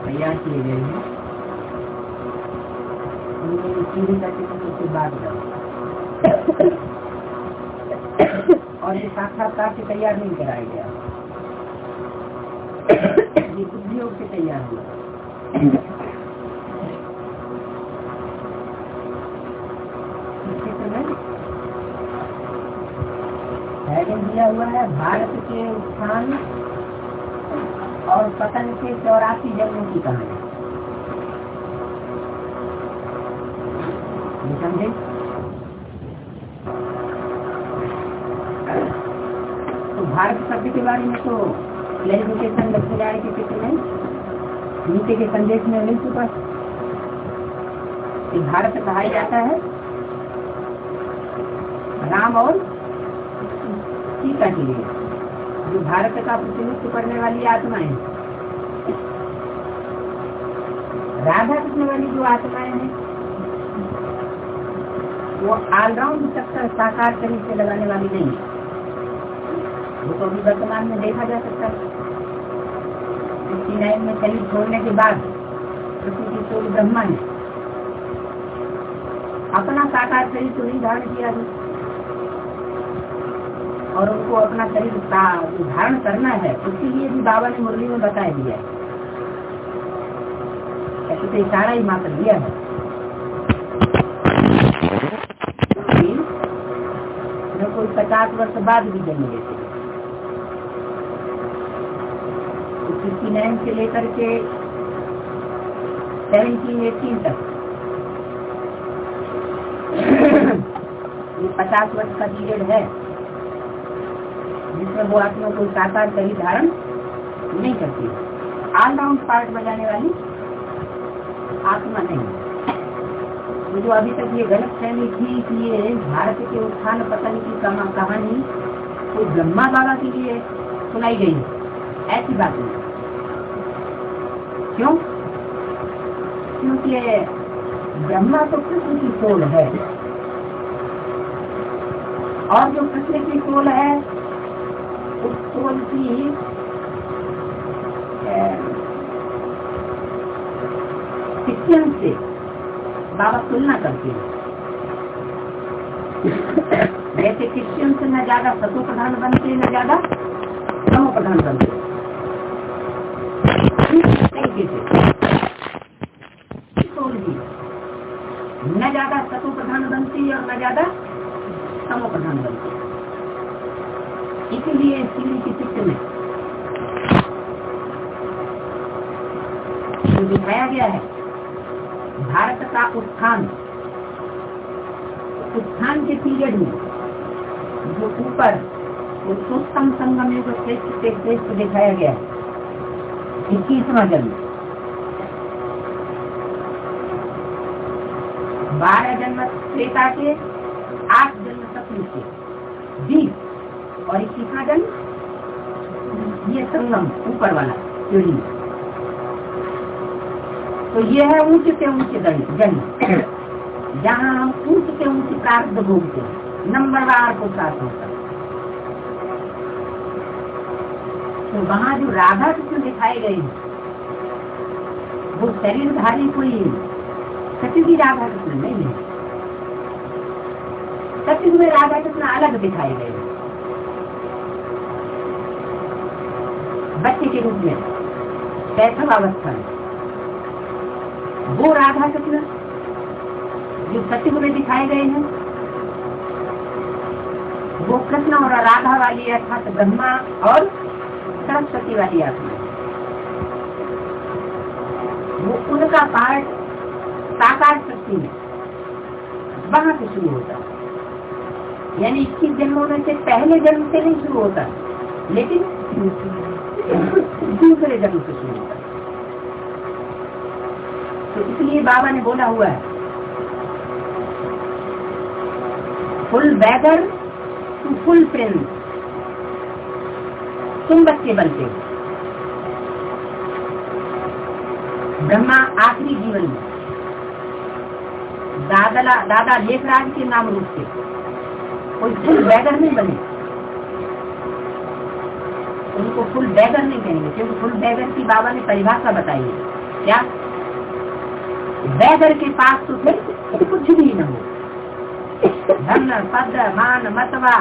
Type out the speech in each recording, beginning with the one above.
तैयार किए गए हैं, उनमें सीधे करके उसके बाद और ये साक्षात्कार से तैयार नहीं कराया गया, ये उद्योग से तैयार हुआ। दिया हुआ है भारत के उत्थान और पतन के 84 जन्मों की कहानी, समझे? तो भारत शब्द के बारे में तो क्लैरिफिकेशन लक्ष्य जाने के चित्र में नीचे के संदेश में मिल चुका है कि भारत कहा जाता है राम और सीता के लिए, जो भारत का प्रतिनिधित्व करने वाली आत्माएं हैं, राधा कृष्ण वाली जो आत्माएं हैं वो ऑलराउंड चक्कर साकार शरीर से लगाने वाली नहीं है। वो तो अभी वर्तमान में देखा जा सकता है। 69 में शरीर छोड़ने के बाद पृथ्वी की सोल ब्रह्मा ने अपना साकार शरीर तो नहीं धारण किया था, और उनको अपना शरीर धारण करना है, उसके लिए भी बाबा ने मुरली में बता दिया है। ऐसे तो इशारा ही मात्र दिया है। जो कोई 50 वर्ष बाद भी जन्म लेते, 69 से लेकर के 17-18 तक ये 50 वर्ष का पीरियड है जिसमें वो आत्मा कोई साकार शरीर धारण नहीं करती, ऑलराउंड पार्ट बजाने वाली आत्मा नहीं। जो अभी तक ये गलत फहमी थी कि ये भारत के उत्थान पतन की कहानी कोई ब्रह्मा बाबा के लिए सुनाई गई है, ऐसी बात नहीं। क्यों? क्योंकि ब्रह्मा तो कृष्ण की सोल है, और जो कृष्ण की सोल है उस सोल की क्रिश्चियन से बाबा तुलना करते हैं। जैसे क्रिश्चियन से न ज्यादा सतो प्रधान बनते, न ज्यादा समो प्रधान बनते, तरीके से सोल भी न ज्यादा सतो प्रधान बनती और न ज्यादा समो प्रधान बनती। इसलिए सीढ़ी की चित्र में जो दिखाया गया है भारत का उत्थान के पीरियड में जो ऊपर पुरुषोत्तम संगम युग श्रेष्ठ से श्रेष्ठ दिखाया गया है 21वां जन्म, 12 जन्म त्रेता के, 8 जन्म सतयुग के, 20 और 21वां जन्म ये संगम ऊपर वाला सीढ़ी। तो ये है ऊंचे से ऊंचे जन्म, जहाँ हम ऊंचे से ऊंचे प्राप्त भोगते हैं, नंबरवार को प्राप्त होता है। तो वहाँ जो राधा कृष्ण दिखाए गए हैं वो शरीरधारी कोई सतयुगी राधा कृष्ण नहीं है। सतयुग में राधा कृष्ण अलग दिखाए गए हैं, बच्चे के रूप में, शैशव अवस्था में। वो राधा कृष्ण जो सतयुग में दिखाए गए हैं वो कृष्ण और राधा वाली अर्थात ब्रह्मा और सरस्वती वाली आत्मा, वो उनका पार्ट साकार शक्ति में वहां से शुरू होता है। यानी 21 जन्मों में से पहले जन्म से नहीं शुरू होता, लेकिन दूसरे जन्म से शुरू होता है। तो इसलिए बाबा ने बोला हुआ है full beggar to full prince, तुम बच्चे बनते हो। ब्रह्मा आखिरी जीवन में दादा लेखराज के नाम रूप से कोई फुल बैगर नहीं बने, उनको फुल बैगर नहीं कहेंगे, क्योंकि फुल बैगर की बाबा ने परिभाषा बताई है क्या वैगर के पास तो फिर कुछ भी न हो, धन पद मान मतवा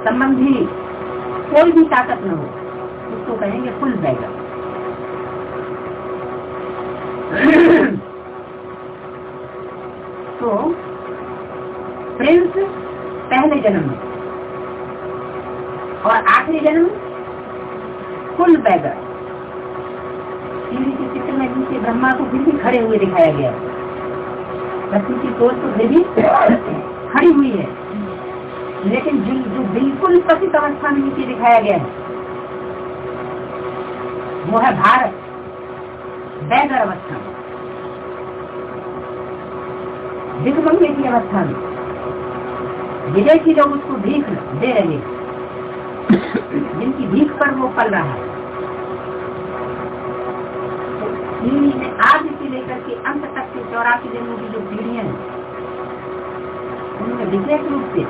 संबंधी कोई भी ताकत न हो, उसको कहेंगे फुल वैगर। तो प्रिंस पहले जन्म में और आखिरी जन्म फुल वैगर। सीढ़ी के चित्र में नीचे ब्रह्मा को फिर भी खड़े हुए दिखाया गया है, पृथ्वी की सोच तो फिर भी खड़ी हुई है, लेकिन जो बिल्कुल पतित अवस्था में नीचे दिखाया गया है वो है भारत वैगर अवस्था में, भिखमंगे की अवस्था में। विदेशी लोग उसको भीख दे रहे हैं, जिनकी भीख पर वो पल रहा है। पीढ़ी में आज से लेकर के अंत तक के 84 जन्मों की जो पीढ़ियां हैं, उनमें विशेष रूप से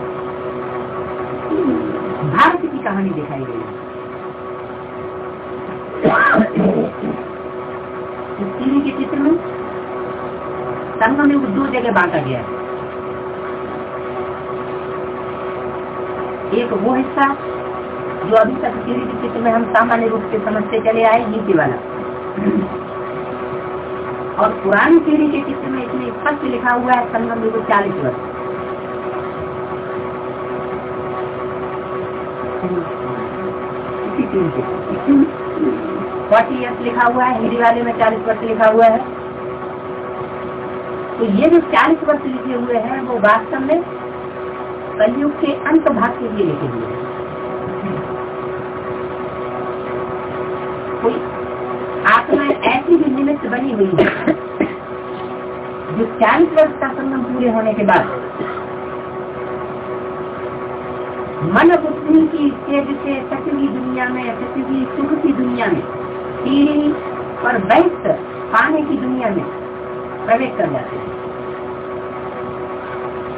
भारत की कहानी दिखाई गई है। इस पीढ़ी के चित्र में संगम में 2 जगह बांटा गया है। एक वो हिस्सा जो अभी तक पीढ़ी के चित्र में हम सामान्य रूप से समझते चले आए, नीति वाला, और पुरानी पीढ़ी के चित्र में इसमें स्पष्ट लिखा हुआ है संगम युग 40 वर्ष। इसी पीढ़ी के 40 ईयर्स लिखा हुआ है, हिंदी वाले में 40 वर्ष लिखा हुआ है। तो ये जो 40 वर्ष लिखे हुए हैं वो वास्तव में कलयुग के अंत भाग के लिए लिखे हुए हैं। कोई आत्मा ऐसी भी निमित्त बनी हुई है जो 40 वर्ष का संगम पूरे होने के बाद मन बुद्धि की स्टेज से सच्ची दुनिया में, सच्ची सुख की दुनिया में, सीढ़ी पर बैठ पाने की दुनिया में प्रवेश कर जाते हैं।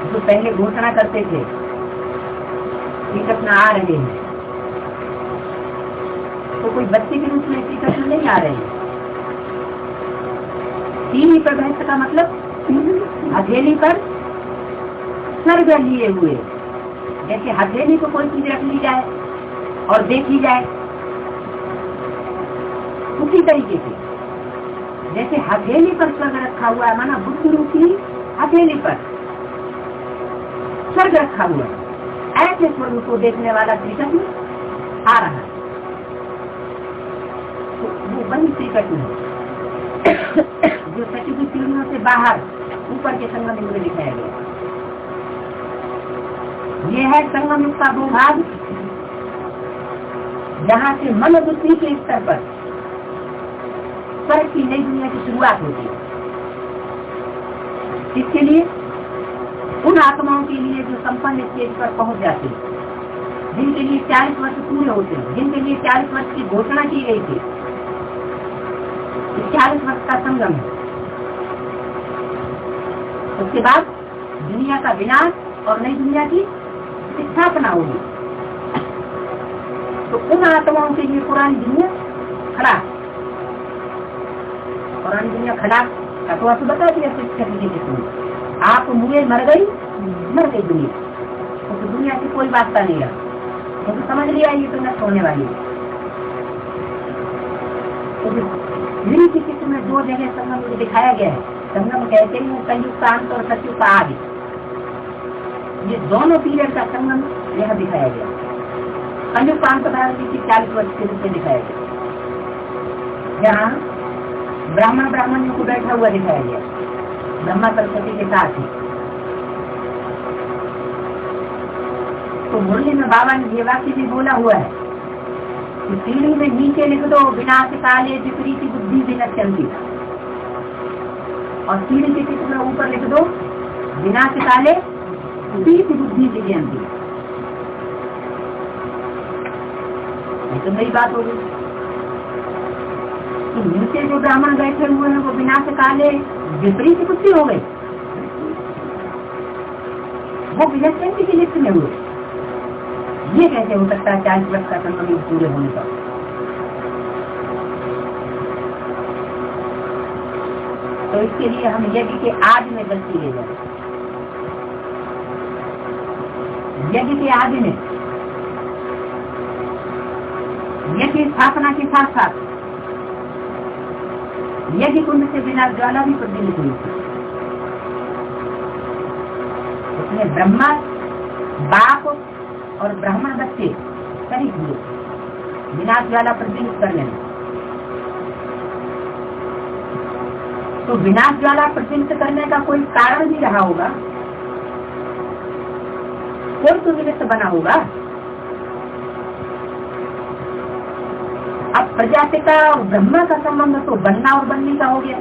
जो पहले घोषणा करते थे श्री कृष्ण आ रहे हैं, तो कोई बच्चे के रूप में श्री कृष्ण नहीं आ रहे हैं। सीढ़ी पर बैठ का मतलब हथेली पर स्वर्ग लिए हुए, जैसे हथेली को कोई चीज रख ली जाए और देखी जाए, उसी तरीके से जैसे हथेली पर स्वर्ग रखा हुआ है, माना बुद्धि रूपी हथेली पर स्वर्ग रखा हुआ है, ऐसे स्वर्ग को देखने वाला श्री कृष्ण आ रहा है। तो वो वही श्री कृष्ण है जो सचिव की पीढ़ियों से बाहर ऊपर के संगम युग में दिखाया गया। ये है संगम युग का वो भाग जहाँ से मन बुद्धि के स्तर पर स्वर्ग की नई दुनिया की शुरुआत होती है। इसके लिए उन आत्माओं के लिए जो संपन्न स्टेज पर पहुंच जाते हैं, जिनके लिए 40 वर्ष पूरे होते हैं, जिनके लिए 40 वर्ष की घोषणा की गई थी, 40 वर्ष का संगम है। उसके बाद दुनिया का विनाश और नई दुनिया की स्थापना होगी। तो उन आत्माओं के लिए पुरानी दुनिया खड़ा, पुरानी दुनिया खड़ा का तो आपको बता दिया किसी आप मुझे मर गई दुनिया, तो दुनिया से कोई वास्ता नहीं रहा, क्योंकि तो समझ लिया ये तो नष्ट होने वाली है। तो की चित्र में 2 जगह संगम दिखाया गया है। संगम कहते हैं कलयुग का अंत और सतयुग का आदि, ये दोनों पीरियड का संगम यह दिखाया गया। कलयुग का अंत भारत की 40 वर्ष के रूप में दिखाया गया, जहाँ ब्राह्मण ब्राह्मणियों को बैठा हुआ दिखाया गया, ब्रह्मा सरस्वती के साथ ही। तो मुरली में बाबा ने ये वाक्य भी बोला हुआ है कि सीढ़ी में नीचे लिख दो विनाश काले विपरीत बुद्धि विनश्यन्ति, और सीढ़ी के चित्र में ऊपर लिख दो विनाश काले विपरीत बुद्धि विजयन्ति। ये तो नई बात होगी कि नीचे जो ब्राह्मण बैठे हुए हैं वो विनाश काले विपरीत बुद्धि हो गई, वो विनश्यन्ति की लिस्ट में हुए। ये कैसे हो सकता है 40 वर्ष का संगम पूरे होने पर? तो इसके लिए हम यज्ञ के आदि में गलती ले जाए। यज्ञ के आदि में यज्ञ स्थापना के साथ साथ यज्ञ कुंड से बिना ज्वाला भी प्रज्वलित हुई थी। उसमें ब्रह्मा, बाप और ब्राह्मण बच्चे शरीक हुए बिना ज्वाला प्रज्वलित करने में। तो विनाश ज्वाला प्रज्वलित करने का कोई कारण भी रहा होगा, कोई तो निमित्त बना होगा। अब प्रजापिता और ब्रह्मा का संबंध तो बनना और बनने का हो गया।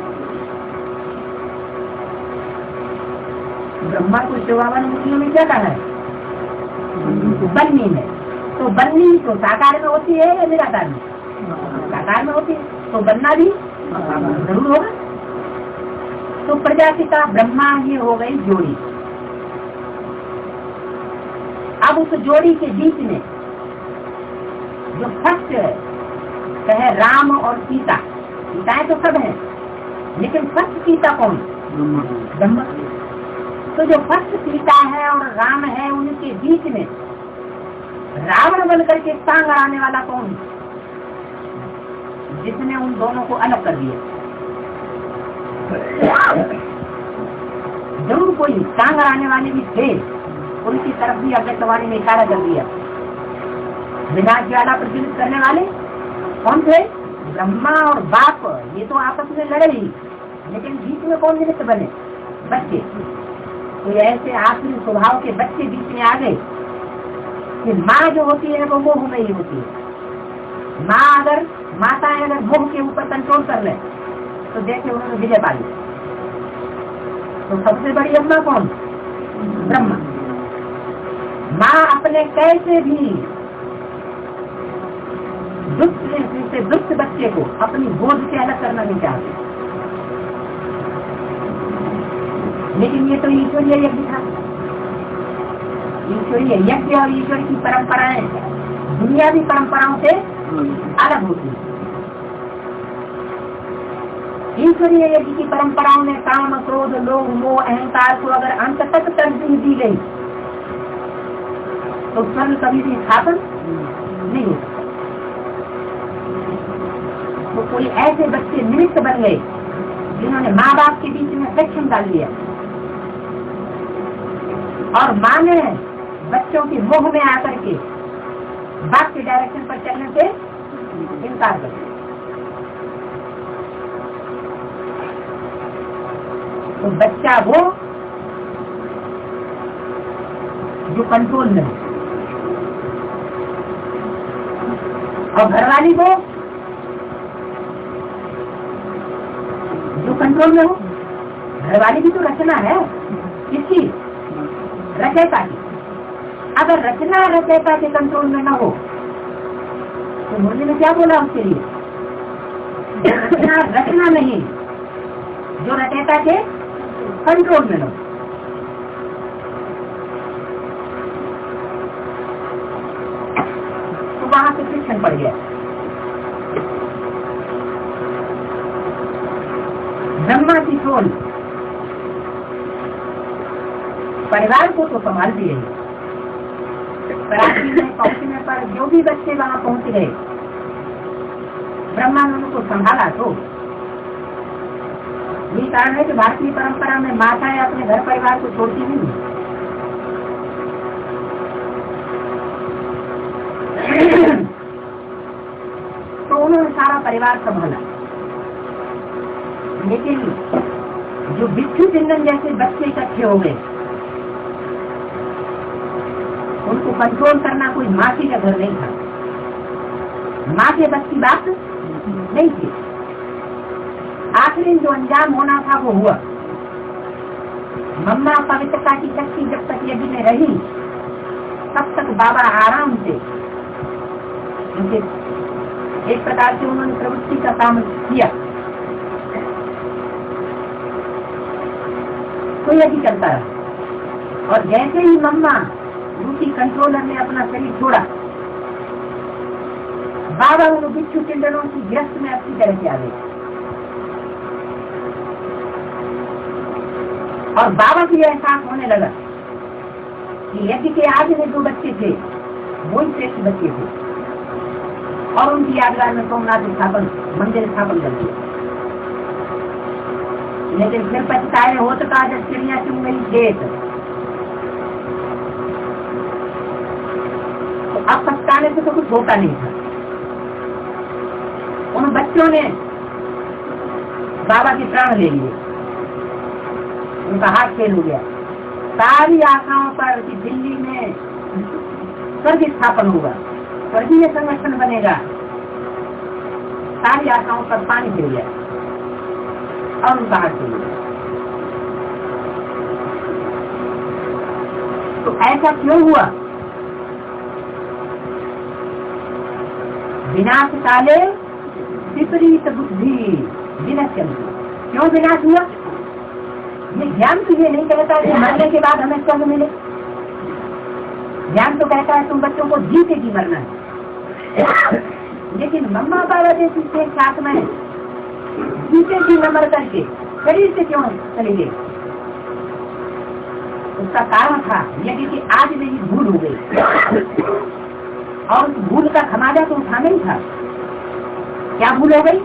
ब्रह्मा को शिवावन मुनियों में क्या कहा है? बननी है। तो बननी तो साकार में होती है या निराकार में? साकार में होती है। तो बनना भी जरूर होगा। तो प्रजापिता ब्रह्मा ये हो गई जोड़ी। अब उस जोड़ी के बीच में जो फर्स्ट है राम और सीता, सीताएं तो सब हैं, लेकिन फर्स्ट सीता कौन? ब्रह्मा। तो जो फर्स्ट सीता है और राम है, उनके बीच में रावण बनकर के टांग अड़ाने वाला कौन? जिसने उन दोनों को अलग कर दिया। जरूर कोई टांग अड़ाने वाले भी थे, उनकी तरफ भी अव्यक्तवाणी में इशारा कर दिया। विनाश ज्वाला प्रज्वलित करने वाले कौन थे? ब्रह्मा और बाप। ये तो आपस में लड़े ही, लेकिन बीच में कौन निमित्त बने? बच्चे। तो ऐसे आखिरी स्वभाव के बच्चे बीच में आ गए कि माँ जो होती है वो मोह में ही होती है। माताएं अगर मोह के ऊपर कंट्रोल कर ले तो जैसे उन्होंने विजय पा ली। तो सबसे बड़ी अम्मा कौन? ब्रह्मा। माँ अपने कैसे भी दुष्ट बच्चे को अपनी गोद से अलग करना नहीं चाहते, लेकिन ये तो ईश्वरीय यज्ञ था। ईश्वरीय यज्ञ और ईश्वर की परंपराएं दुनियावी परंपराओं से अलग होती है। ईश्वरीय यज्ञ की परंपराओं में काम, क्रोध, लोभ, मोह, अहंकार को अगर अंत तक तरजीह दी गई तो स्वर्ग कभी भी स्थापन नहीं हो सकता। तो कोई ऐसे बच्चे निमित्त बन गए जिन्होंने माँ बाप के बीच में फ्रिक्शन डाल दिया, और माँ ने बच्चों के मोह में आकर के बाप के डायरेक्शन पर चलने से इनकार कर दिया। तो बच्चा वो जो कंट्रोल में हो, और घरवाली वो जो कंट्रोल में हो। घरवाली की तो रचना है, किसकी? रचयिता की। अगर रचना रचयिता के कंट्रोल में न हो तो मुरली ने क्या बोला उसके लिए? रचना नहीं, जो रचयिता के कंट्रोल में न हो। तो वहां से फ्रिक्शन पड़ गया। ब्रह्मा की सोल परिवार को तो संभालती रही, प्राचीन में पहुंचने पर जो भी बच्चे वहां पहुंच गए, ब्रह्मा ने उनको संभाला। तो यही कारण है कि भारतीय परंपरा में माताएं अपने घर परिवार को छोड़ती नहीं। तो उन्होंने सारा परिवार संभाला। लेकिन जो बिच्छू चिंदन जैसे बच्चे इकट्ठे हो गए, उनको कंट्रोल करना कोई माँ की का घर नहीं था। माँ के बस की बात नहीं थी। आखिरी जो अंजाम होना था वो हुआ। मम्मा पवित्रता की शक्ति जब तक यज्ञ में रही तब तक बाबा आराम से उनके एक प्रकार से उन्होंने प्रवृत्ति का काम किया। तो यज्ञ चलता रहा, और जैसे ही मम्मा रूसी कंट्रोलर ने अपना शरीर छोड़ा, बाबा उन बिच्छू चिंडनों की गिरफ्त में अच्छी तरह से आ गए। और बाबा को एहसास होने लगा कि यज्ञ के आगे में जो बच्चे थे वो ही श्रेष्ठ बच्चे थे, और उनकी यादगार में सोमनाथ स्थापन मंदिर स्थापन कर दिया। लेकिन फिर पछताए हो तो कहा जब चिड़िया चुन गई खेत, तो अब पछताने से तो कुछ होता नहीं था। उन बच्चों ने बाबा के प्राण ले लिए, उनका हाथ फेल हो गया। सारी आशाओं पर कि दिल्ली में स्वर्ग स्थापन होगा, स्वर्गीय संगठन बनेगा, सारी आशाओं पर पानी फिर गया और उनका हाथ फेल हो गया। तो ऐसा क्यों हुआ? विनाश काले विपरीत बुद्धि विनश्यन्ति। क्यों विनाश हुआ? ये ज्ञान तो ये नहीं कहता कि मरने के बाद हमें स्वर्ग मिले। ज्ञान तो कहता है तुम बच्चों को जीते जी मरना है। लेकिन मम्मा बाबा जैसी श्रेष्ठ आत्माएं जीते जी न मर करके शरीर से क्यों चली गई? उसका कारण था यदि कि आज मेरी भूल हो गई, और उस भूल का खमाजा तो उठाना ही था। क्या भूल हो गई?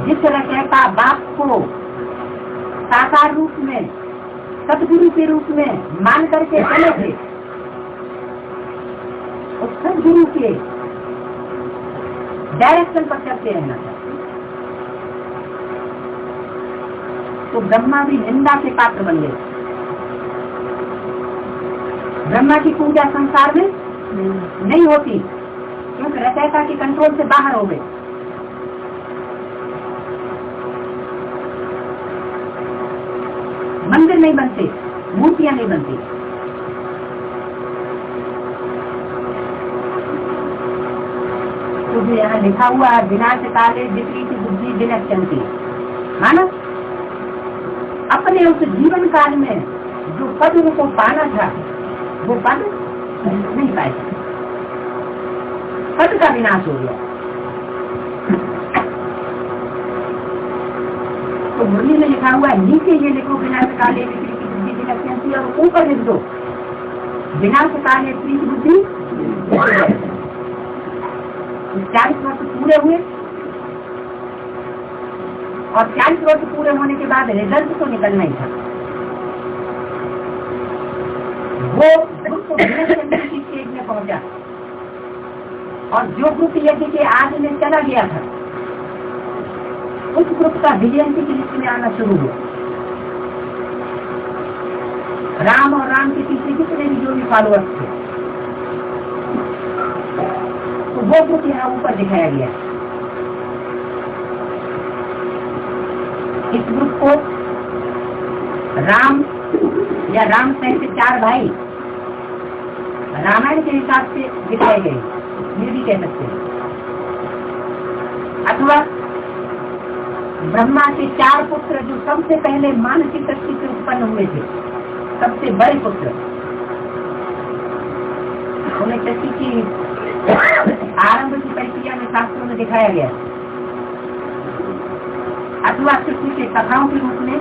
जिस रचयिता बाप को साकार रूप में सतगुरु के रूप में मान करके चले थे, उस सतगुरु के डायरेक्शन पर चलते रहना था। तो ब्रह्मा भी निंदा के पात्र बन गए। ब्रह्मा की पूजा संसार में नहीं होती, क्योंकि रचयिता के कंट्रोल से बाहर हो गए। मंदिर नहीं बनते, मूर्तियां नहीं बनती। तो यहाँ लिखा हुआ है विनाश काले विपरीत बुद्धि विनश्यन्ति। माना अपने उस जीवन काल में जो पद उनको पाना था वो पद नहीं पाए, पद का विनाश हो गया। तो मुरली में लिखा हुआ है, नीचे ये लिखो विनाश काले विपरीत बुद्धि विनश्यन्ति, और ऊपर लिख दो विनाश काले विपरीत बुद्धि। 40 वर्ष पूरे हुए, और 40 वर्ष पूरे होने के बाद रिजल्ट तो निकलना ही था। वो ग्रुप विनश्यन्ति की स्टेज में पहुंचा, और जो ग्रुप यज्ञ के आगे में चला गया था उस ग्रुप का विजयंती की लिस्ट में आना शुरू हुआ। राम और राम के पीछे जितने भी जो भी फॉलोअर्स थे, तो वो ग्रुप यहाँ ऊपर दिखाया गया। इस ग्रुप को राम या राम सहित 4 भाई रामायण के हिसाब से दिखाए गए, ये भी कह सकते हैं। अथवा ब्रह्मा के 4 पुत्र जो सबसे पहले मानसिक शक्ति से उत्पन्न हुए थे, सबसे बड़े पुत्र, उन्हें शक्ति की आरंभ की प्रक्रिया में शास्त्रों में दिखाया गया। अथवा कृष्ण के कथाओं के रूप में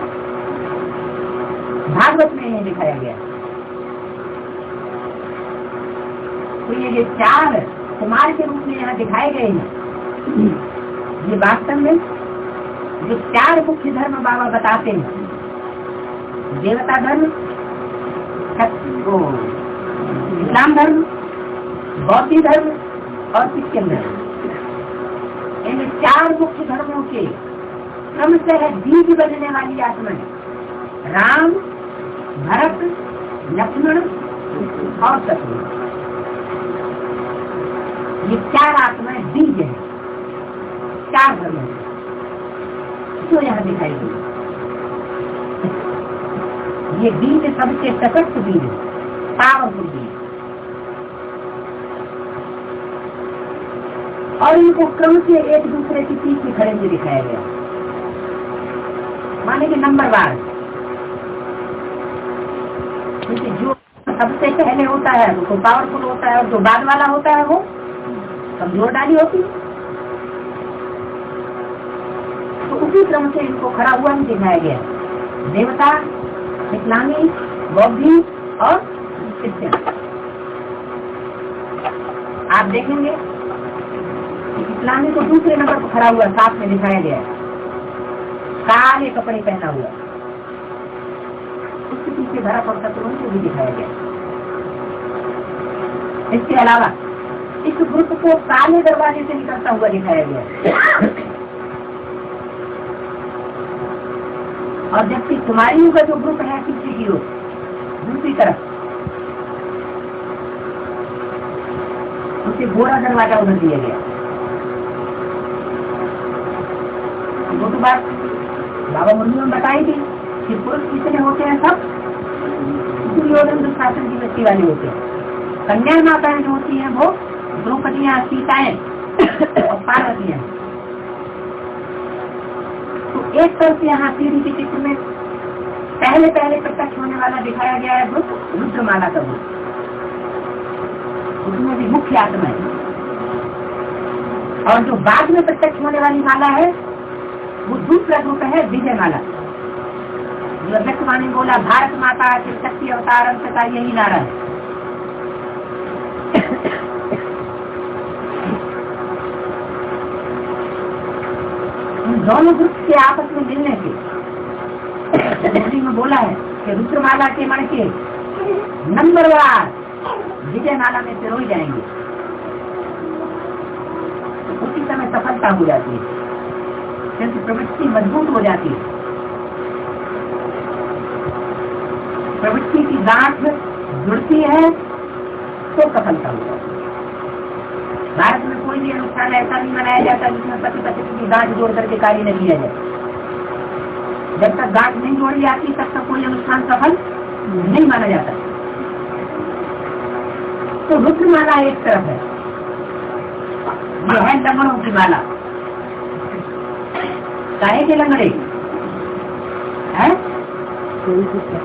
भागवत में इन्हें दिखाया गया। तो ये 4 कुमार के रूप में यहाँ दिखाए गए हैं, ये वास्तव में जो 4 मुख्य धर्म बाबा बताते हैं, देवता धर्म, इस्लाम धर्म, बौद्ध धर्म और क्रिश्चियन धर्म, इन 4 मुख्य धर्मों के क्रमशः बीज बनने वाली आत्माएं राम, भरत, लक्ष्मण और शत्रु, ये 4 आत्माएं बीज हैं 4 धर्मों के, जो यहाँ दिखाई गई। ये बीज सबसे सशक्त बीज है, पावरफुल बीज, और इनको क्रम से एक दूसरे के पीछे खड़े हुए दिखाया गया। माने कि नंबरवार, क्योंकि जो सबसे पहले होता है वो तो पावरफुल होता है, और जो बाद वाला होता है वो कमजोर डाली होती है। तो उसी क्रम से इनको खड़ा हुआ भी दिखाया गया। देवता, इस्लामी, बौद्धी और क्रिश्चियन। आप देखेंगे इस्लामी को दूसरे नंबर पर खड़ा हुआ साथ में दिखाया गया है, काले कपड़े पहना हुआ। उसके पीछे धरा पड़ता तो उनको भी दिखाया गया। इसके अलावा इस ग्रुप को काले दरवाजे से निकलता हुआ दिखाया गया। और जबकि कुमारियों का जो ग्रुप है पीछे की ओर दूसरी तरफ, उसे गोरा दरवाजा उधर दिया गया। वो तो बात बाबा मुरली ने बताई थी कि पुरुष कितने होते हैं, सब दुर्योधन दुशासन की बच्ची वाले होते हैं। कन्या माताएं जो होती हैं वो द्रौपदियां, सीताएं और पार्वतियां। तो एक तरफ यहाँ सीढ़ी के चित्र में पहले प्रत्यक्ष होने वाला दिखाया गया है ग्रुप रुद्रमाला का ग्रुप। उसमें भी मुख्य आत्मा है। और जो बाद में प्रत्यक्ष होने वाली माला है वो दूसरा ग्रुप है विजय माला। जो अध्यक्ष ने बोला भारत माता के शक्ति अवतार अंत का यही नारा है। इन दोनों ग्रुप के आपस में मिलने से में बोला है कि रुद्रमाला के मण के नंबरवार विजय माला में पिरोई जाएंगे। तो उसी समय सफलता हो जाती है, क्योंकि प्रवृत्ति मजबूत हो जाती है। प्रवृत्ति की गांठ जुड़ती है तो सफलता हो जाती है। भारत में कोई भी अनुष्ठान ऐसा नहीं मनाया जाता जिसमें पति पत्नी की गांठ जोड़ करके कार्य न किया जाए। जब तक गांठ नहीं जोड़ी जाती तब तक कोई अनुष्ठान सफल नहीं माना जाता। तो रुद्रमाला एक तरफ है, यह है लंगड़ों की माला। काहे के लंगड़े है?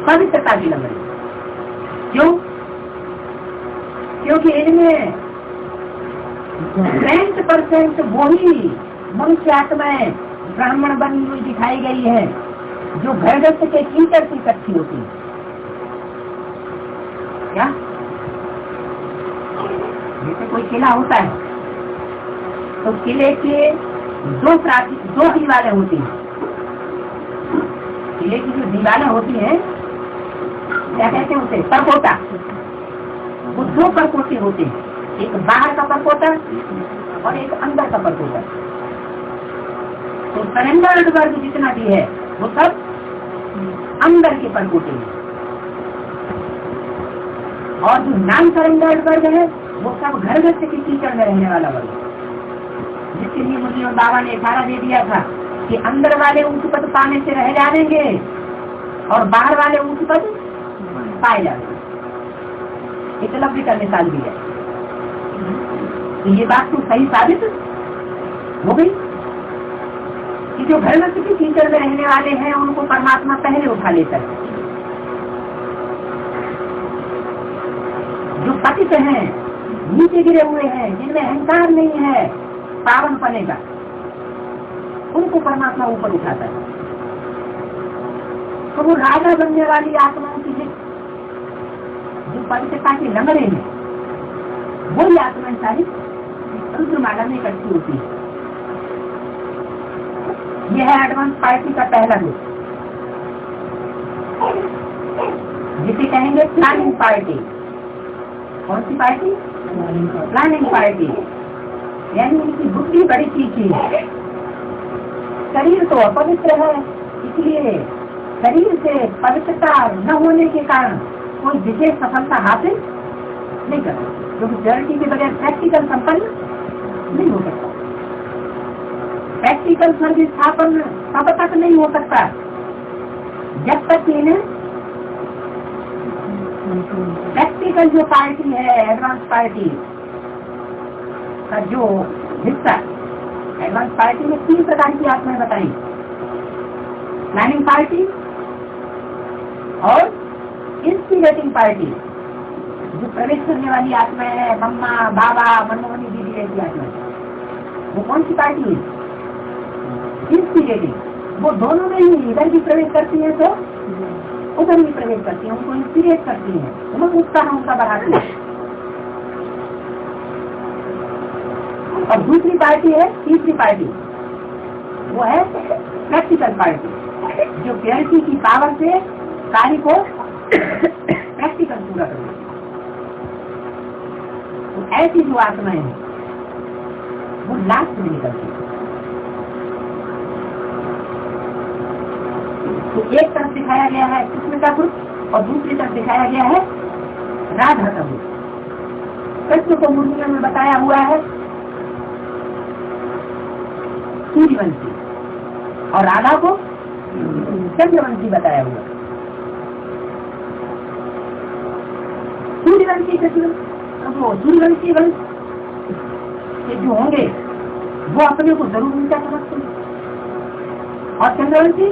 पवित्रता की लंगड़ी। क्यों? क्योंकि इनमें 90% वही मनुष्य आत्माएं ब्राह्मण बनी हुई दिखाई गई है जो घरगृहस्थ के कीचड़ से इकट्ठी होती है। क्या? जैसे कोई किला होता है तो किले के दो दीवारें होती हैं। किले की जो दीवारें होती हैं क्या कहते हैं उसे? परकोटा। वो दो परकोटे होते हैं, एक बाहर का परकोटा और एक अंदर का परकोटा। तो सरेंडर्ड वर्ग जितना भी है वो सब अंदर के परकोटे हैं, और जो नॉन सरेंडर्ड वर्ग है वो सब घरगृहस्थ के कीचड़ में रहने वाला वर्ग। जिसके लिए मुझे बाबा ने इशारा दे दिया था कि अंदर वाले ऊंच पद पाने से रह जाएंगे और बाहर वाले ऊंच पद पाए जाएंगे। एकलव्य का मिसाल भी है। तो ये बात तो सही साबित हो गई कि जो घरगृहस्थ के कीचड़ में रहने वाले हैं उनको परमात्मा पहले उठा लेता है। जो पतित हैं, नीचे गिरे हुए हैं, जिनमें अहंकार नहीं है पावन पने का, उनको परमात्मा ऊपर उठाता है। तो वो राजा बनने वाली आत्माओं की जो पवित्रता के लंगड़े हैं वही आत्माएं सारी रुद्रमाला में इकट्ठी होती है। यह है एडवांस पार्टी का पहला ग्रुप, जिसे कहेंगे प्लानिंग पार्टी। कौन सी पार्टी? Planning party. यानी उनकी बुद्धि बड़ी तीखी है। शरीर तो अपवित्र है, इसलिए शरीर से पवित्रता न होने के कारण कोई विशेष सफलता हासिल नहीं कर सकती, क्योंकि प्योरिटी के बगैर प्रैक्टिकल संपन्न नहीं हो सकता। प्रैक्टिकल सर्विस स्थापन तब तक नहीं हो सकता जब तक इन्हें प्रैक्टिकल जो पार्टी है, एडवांस पार्टी का जो हिस्सा, एडवांस पार्टी में 3 प्रकार की आत्माएं बताई, प्लानिंग पार्टी और इंस्पिरेटिंग पार्टी। जो प्रवेश करने वाली आत्माएं है, मम्मा, बाबा, मनमोहनी दीदी जैसी आत्माएं, वो कौन सी पार्टी है? इंस्पिरेटिंग, वो दोनों में ही इधर भी प्रवेश करती है तो उधर भी प्रवेश करती है, उनको इंस्पिरेट करती है, उमंग उत्साह उनका बढ़ाती है। और दूसरी पार्टी है, तीसरी पार्टी, वो है प्रैक्टिकल पार्टी, जो प्योरिटी की पावर से कार्य को प्रैक्टिकल पूरा करती है। तो ऐसी जो आत्माएं हैं वो लास्ट में निकलती है। तो एक तरफ दिखाया गया है कृष्ण का ग्रुप और दूसरी तरफ दिखाया गया है राधा का ग्रुप। कृष्ण को मुर्गियों में बताया हुआ है सूर्यवंशी और राधा को चंद्रवंशी बताया हुआ। सूर्यवंशी कृष्ण, वो सूर्यवंशी वंश के जो होंगे वो अपने को जरूर ऊंचा समझते हैं, और चंद्रवंशी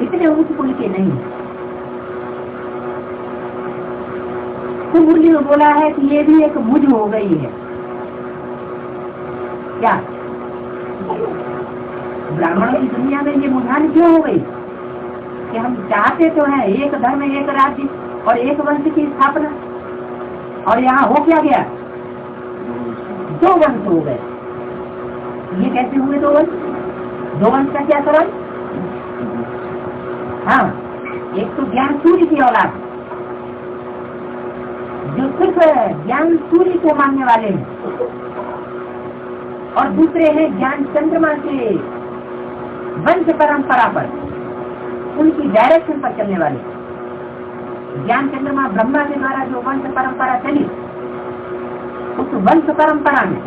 इतने ऊंच कुल के नहीं। तो मुरली में बोला है कि ये भी एक मुझ हो गई है। क्या ब्राह्मणों की दुनिया में ये मुझान क्यों हो गई कि हम चाहते तो हैं एक धर्म, एक राज्य और एक वंश की स्थापना, और यहाँ हो क्या गया, दो वंश हो गए। ये कैसे हुए दो वंश? दो वंश का क्या सरल? हाँ, एक तो ज्ञान सूर्य की औलाद जो सिर्फ ज्ञान सूर्य को मानने वाले हैं, और दूसरे हैं ज्ञान चंद्रमा के वंश परंपरा पर, उनकी डायरेक्शन पर चलने वाले। ज्ञान चंद्रमा ब्रह्मा के द्वारा जो वंश परंपरा चली, उस वंश परंपरा में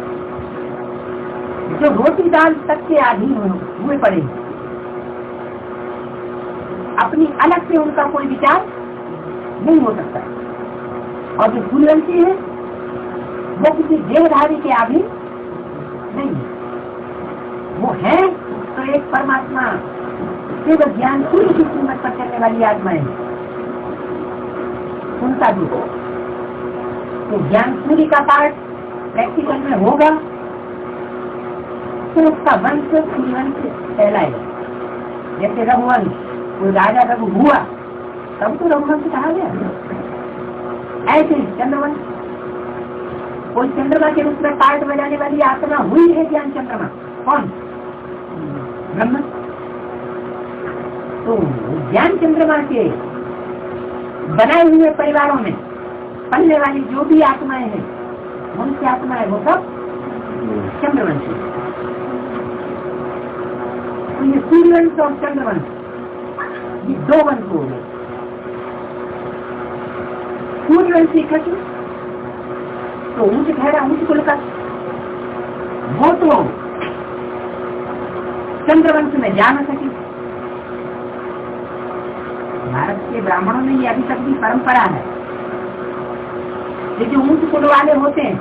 जो रोटी दाल तक के अधीन हुए पड़े, अपनी अलग से उनका कोई विचार नहीं हो सकता। और जो सूर्यवंशी है वो किसी देहधारी के अधीन नहीं, वो है तो एक परमात्मा केवल ज्ञान सूर्य की कीमत पर चलने वाली आत्माएं, उनका भी। तो ज्ञान सूर्य का पार्ट प्रैक्टिकल में होगा तो उसका वंश सूर्यवंश कहलाएगा। जैसे रघुवंश, कोई राजा रघु हुआ तब तो रघुवंश कहा गया। ऐसे चंद्रवंश, कोई चंद्रमा के रूप में पार्ट बजाने वाली आत्मा हुई है ज्ञान चंद्रमा। कौन? ब्रह्म। तो ज्ञान चंद्रमा के बनाए हुए परिवारों में पलने वाली जो भी आत्माएं हैं, उनकी आत्माएं वो सब चंद्रवंशी। तो ये सूर्यवंश और चंद्रवंश, ये दो वंश हो गए। सूर्यवंशी कृष्ण तो ऊंच ठहरा, ऊंच कुल का, वो तो चंद्रवंश में जा न सके। भारत के ब्राह्मणों में ये अभी तक भी परंपरा है कि जो ऊंच कुल वाले होते हैं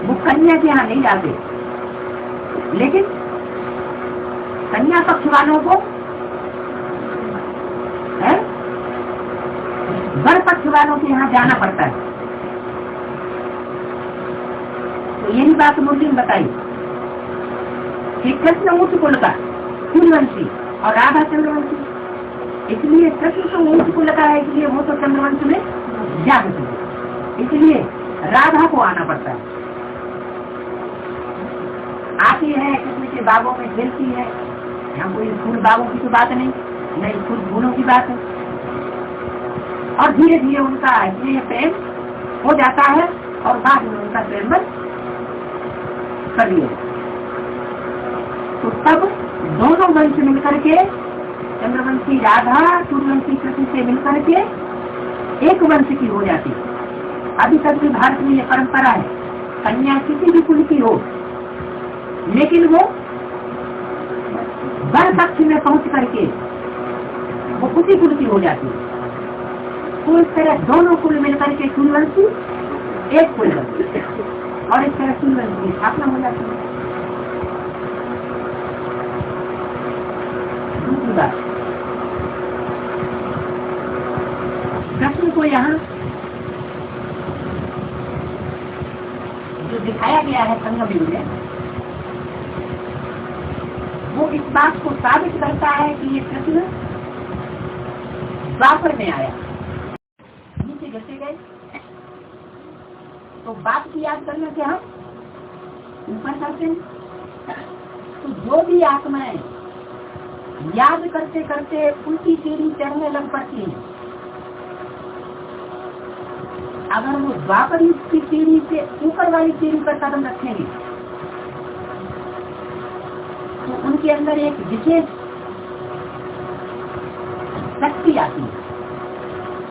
वो कन्या के यहाँ नहीं जाते, लेकिन कन्या पक्ष वालों को वर पक्ष वालों के यहाँ जाना पड़ता है। तो यही बात मुरली ने बताई कि कृष्ण ऊंच कुल का सूर्यवंशी और राधा चंद्रवंशी, इसलिए कृष्ण तो ऊंच कुल का है, इसलिए वो तो चंद्रवंश में जा सकते, इसलिए राधा को आना पड़ता है। आती है कृष्ण के बागों में खेलती है, यहाँ कोई फूल बागों की तो बात नहीं, फूल फूलों की बात है। और धीरे धीरे उनका इसलिए प्रेम हो जाता है और बाद में उनका प्रेम बस कर लिया। तो तब दोनों वंश मिलकर के, चंद्रवंशी राधा सूर्यवंशी कृष्ण से मिलकर के एक वंश की हो जाती है। अभी तक भी भारत में ये परंपरा है, कन्या किसी भी कुल की हो, लेकिन वो वर पक्ष में पहुंच करके वो उसी कुल की हो जाती है। तो इस तरह दोनों कुल मिलकर के सूर्यवंशी एक कुल बनती है, और इस तरह सूर्यवंश की स्थापना हो जाती है। दूसरी बात, कृष्ण को यहाँ जो दिखाया गया है संगम युग में, वो इस बात को साबित करता है कि ये कृष्ण द्वापर में आया। नीचे घसे गए तो बात की याद करने से हम ऊपर करते हैं। तो जो भी आत्माएं याद करते करते उल्टी सीढ़ी चढ़ने लग पड़ती हैं, अगर वो द्वापर युग की सीढ़ी से ऊपर वाली सीढ़ी पर कदम रखेंगे तो उनके अंदर एक विशेष शक्ति आती है,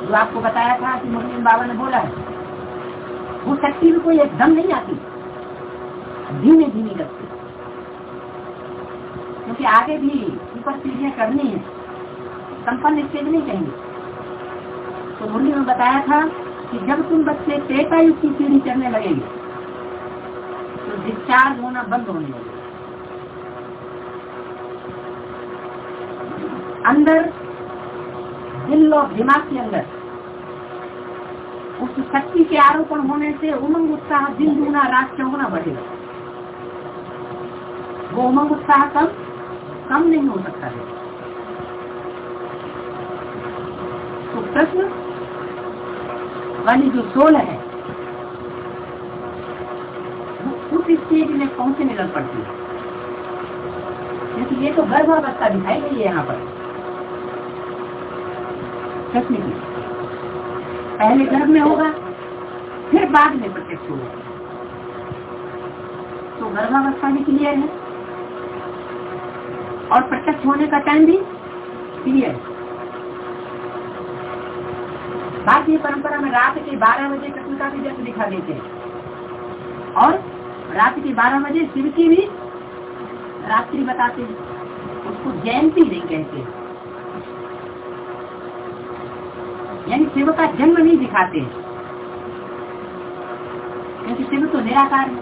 जो आपको बताया था कि मुस्लिम बाबा ने बोला है। वो शक्ति भी कोई एकदम नहीं आती, धीमे धीमे लगती, क्योंकि आगे भी ऊपर सीढ़ियां करनी है, संपन्न स्टेज नहीं कहेंगे। तो मुरली में बताया था कि जब तुम बच्चे त्रेता युग की सीढ़ी चढ़ने लगेंगे तो डिस्चार्ज होना बंद होने लगेगा। अंदर दिल और दिमाग के अंदर उस शक्ति के आरोपण होने से उमंग उत्साह दिन दूना रात चौगुना बढ़ेगा। वो उमंग उत्साह कम नहीं हो सकता है। तो प्रश्न वाली जो सोल है वो उस स्टेज में पहुंचने लग पड़ती है, क्योंकि ये तो गर्भावस्था दिखाई गई है यहाँ पर कृष्ण की। पहले गर्भ में होगा, फिर बाद में प्रत्यक्ष होगा। तो गर्भावस्था भी क्लियर है और प्रत्यक्ष होने का टाइम भी क्लियर है। भारतीय परंपरा में रात के 12 बजे कृष्ण का भी जन्म दिखा देते हैं और रात के 12 बजे शिव की भी रात्रि बताते हैं। उसको जयंती नहीं कहते, यानी शिव का जन्म नहीं दिखाते, क्योंकि शिव तो निराकार है।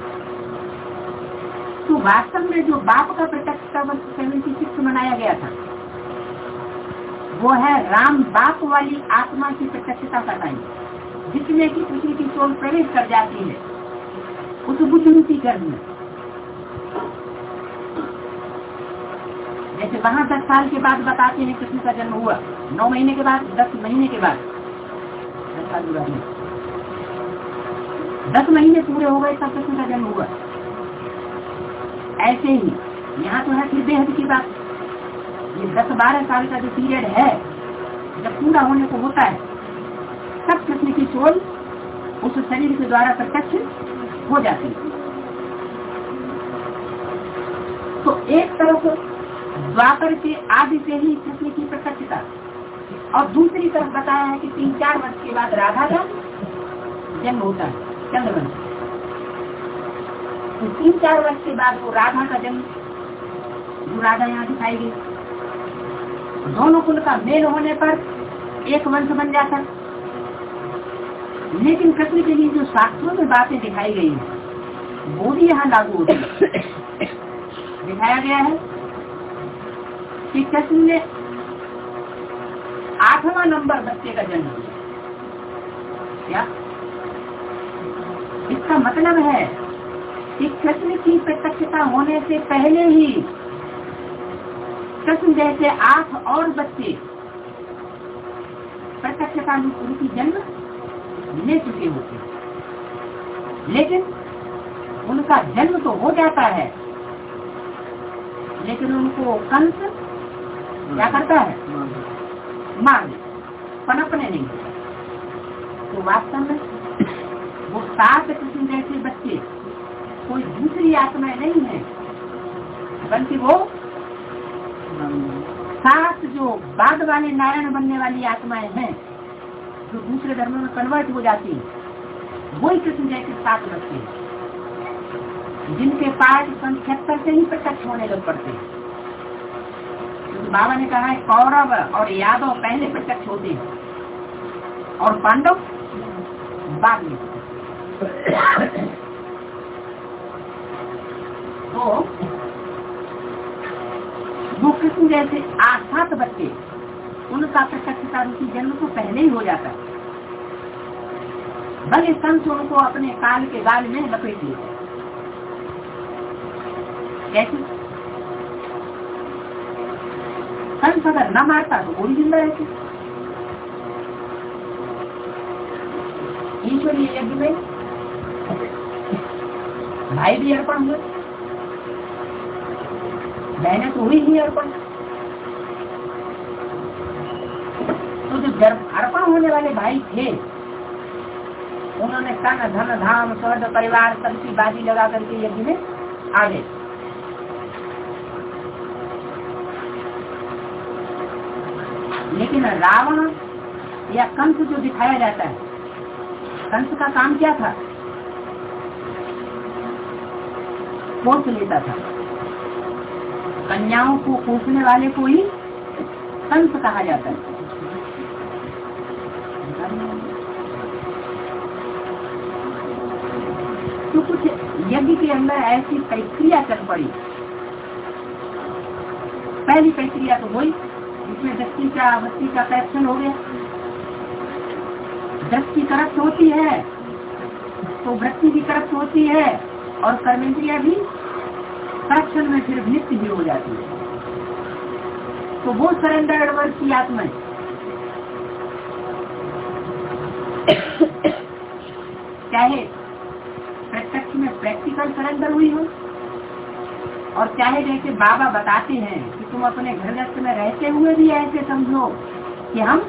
तो वास्तव में जो बाप का प्रत्यक्ष का वर्ष 76 मनाया गया था, वो है राम बाप वाली आत्मा की प्रत्यक्षता का टाइम, जिसमें कि कृष्ण की सोल प्रवेश कर जाती है उस बुद्ध रूपी गर्भ में। जैसे वहां 10 साल के बाद बताते हैं कृष्ण का जन्म हुआ, 9 महीने के बाद, 10 महीने के बाद, 10 महीने पूरे हो गए तब कृष्ण का जन्म हुआ। ऐसे ही यहाँ तो है फिर बेहद की बात। ये 10-12 साल का जो पीरियड है, जब पूरा होने को होता है तब कृष्ण की सोल उस शरीर के द्वारा प्रत्यक्ष हो जाती है। तो एक तरफ द्वापर के आदि से ही कृष्ण की प्रत्यक्षता, और दूसरी तरफ बताया है कि 3-4 वर्ष के बाद राधा का जन्म होता है चंद्रवंश। तो 3-4 वर्ष के बाद वो राधा का जन्म, जो राधा यहाँ दिखाई गई, दोनों कुल का मेल होने पर एक वंश बन जाता। लेकिन कृष्ण के लिए जो शास्त्रों में बातें दिखाई गई हैं वो भी यहाँ लागू होती है। दिखाया गया है कि कृष्ण ने 8वां नंबर बच्चे का जन्म दिया। क्या इसका मतलब है कि कृष्ण की प्रत्यक्षता होने से पहले ही कृष्ण जैसे 8 और बच्चे प्रत्यक्षता रूपी जन्म ले चुके होते, लेकिन उनका जन्म तो हो जाता है, लेकिन उनको कंस क्या करता है, मार पनपने नहीं देता। तो वास्तव में वो 7 कृष्ण जैसे बच्चे कोई दूसरी आत्माएं नहीं है, बल्कि वो 7 जो बाद वाले नारायण बनने वाली आत्माएं हैं, जो दूसरे धर्मों में कन्वर्ट हो जाती है, वही कृष्ण जैसे 7 बच्चे हैं, जिनके पाठ 76 से ही प्रत्यक्ष होने लग पड़ते हैं। तो बाबा ने कहा है कौरव और यादव पहले प्रत्यक्ष होते हैं और पांडव बाद में। तो वो कृष्ण जैसे 8-7 बच्चे, उनका प्रत्यक्षता रूपी जन्म तो पहले ही हो जाता है, भले संत उनको अपने काल के गाल में लपेट लिए। कैसे? कंस अगर न मारता तो वो भी जिंदा रहते। ईश्वरीय यज्ञ में भाई भी अर्पण हुए, बहनें तो हुई ही अर्पण। तो जो अर्पण होने वाले भाई थे उन्होंने तन धन धाम स्वर्ग परिवार सबकी बाजी लगा करके यज्ञ में आ गए। लेकिन रावण या कंस जो दिखाया जाता है, कंस का काम क्या था? पोष लेता था। कन्याओं को पोषने वाले को ही कंस कहा जाता है। तो कुछ यज्ञ के अंदर ऐसी प्रक्रिया चल पड़ी। पहली प्रक्रिया तो वही जिसमें दृष्टि का वृत्ति का करेक्शन हो गया। दृष्टि करप्ट होती है तो वृत्ति भी करप्ट होती है और कर्मेंद्रिया भी करप्शन में फिर नित्य भी हो जाती है। तो वो सरेंडर वर्ग की आत्मा चाहे प्रत्यक्ष में प्रैक्टिकल सरेंडर हुई हो और चाहे जैसे बाबा बताते हैं कि तुम अपने घर गृहस्थ में रहते हुए भी ऐसे समझो कि हम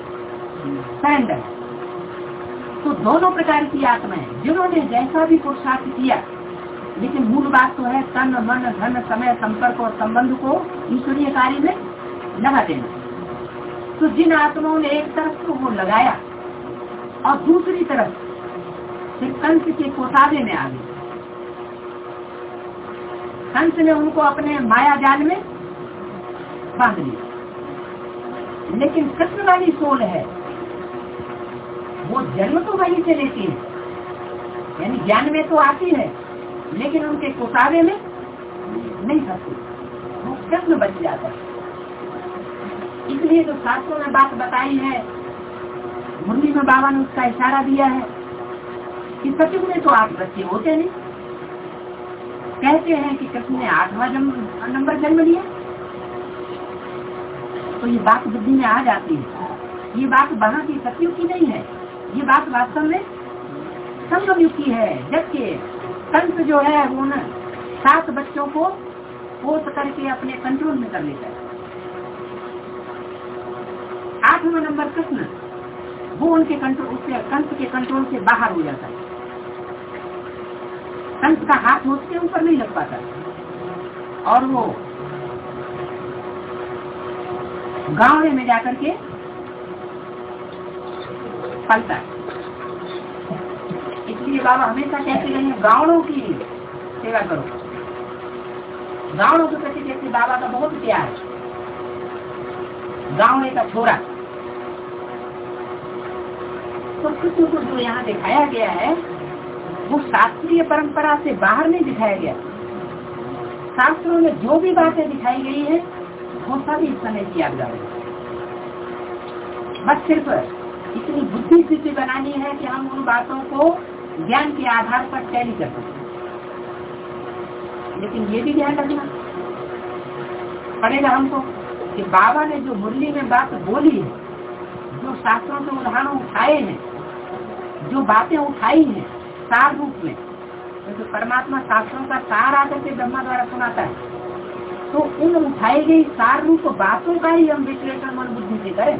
सरेंडर। तो दोनों प्रकार की आत्माएं जिन्होंने जैसा भी पुरुषार्थ किया, लेकिन मूल बात तो है तन मन धन समय संपर्क और संबंध को ईश्वरीय कार्य में लगा देना। तो जिन आत्माओं ने एक तरफ को वो लगाया और दूसरी तरफ फिर कंस के कोसावे में आ गए। कंस ने उनको अपने माया जाल में बांध लिया। लेकिन कृष्ण वाली सोल है वो जन्म तो वहीं से लेती है, यानी ज्ञान में तो आती है, लेकिन उनके कोसावे में नहीं फंसती, वो कृष्ण बच जाता है। इसलिए तो शास्त्रों में बात बताई है, मुरली में बाबा ने उसका इशारा दिया है कि सचमुच में तो 8 बच्चे होते नहीं। कहते हैं कि कृष्ण ने 8वां नंबर जन्म लिया। तो ये बात बुद्धि में आ जाती है। ये बात वहां की सतयुग की नहीं है, ये बात वास्तव में संगम युग की है। जबकि कंस जो है वो न 7 बच्चों को पोष करके अपने कंट्रोल में कर लेता है। 8वां नंबर कृष्ण वो उनके कंट्रोल, उसके कंस के कंट्रोल से बाहर हो जाता है। कंस का हाथ उसके ऊपर नहीं लग पाता और वो गांव में जाकर के पलता है। इसलिए बाबा हमेशा कहते रहे गाँवों की सेवा करो। गाँवों के प्रति कहते बाबा का बहुत प्यार है। गाँव का छोरा तो कृष्ण को जो यहाँ दिखाया गया है वो शास्त्रीय परंपरा से बाहर नहीं दिखाया गया। शास्त्रों में जो भी बातें दिखाई गई है वो सभी इस समय की याद है। बस सिर्फ इतनी बुद्धि स्थिति बनानी है कि हम उन बातों को ज्ञान के आधार पर टैली कर सकते। लेकिन ये भी ध्यान रखना पड़ेगा हमको कि बाबा ने जो मुरली में बात बोली है, जो शास्त्रों से उदाहरण उठाए हैं, जो बातें उठाई हैं सार रूप में, तो परमात्मा शास्त्रों का सार आकर के ब्रह्मा द्वारा सुनाता है, तो उन उठाई गई सार रूप बातों का ही हम विश्लेषण मन बुद्धि से करें।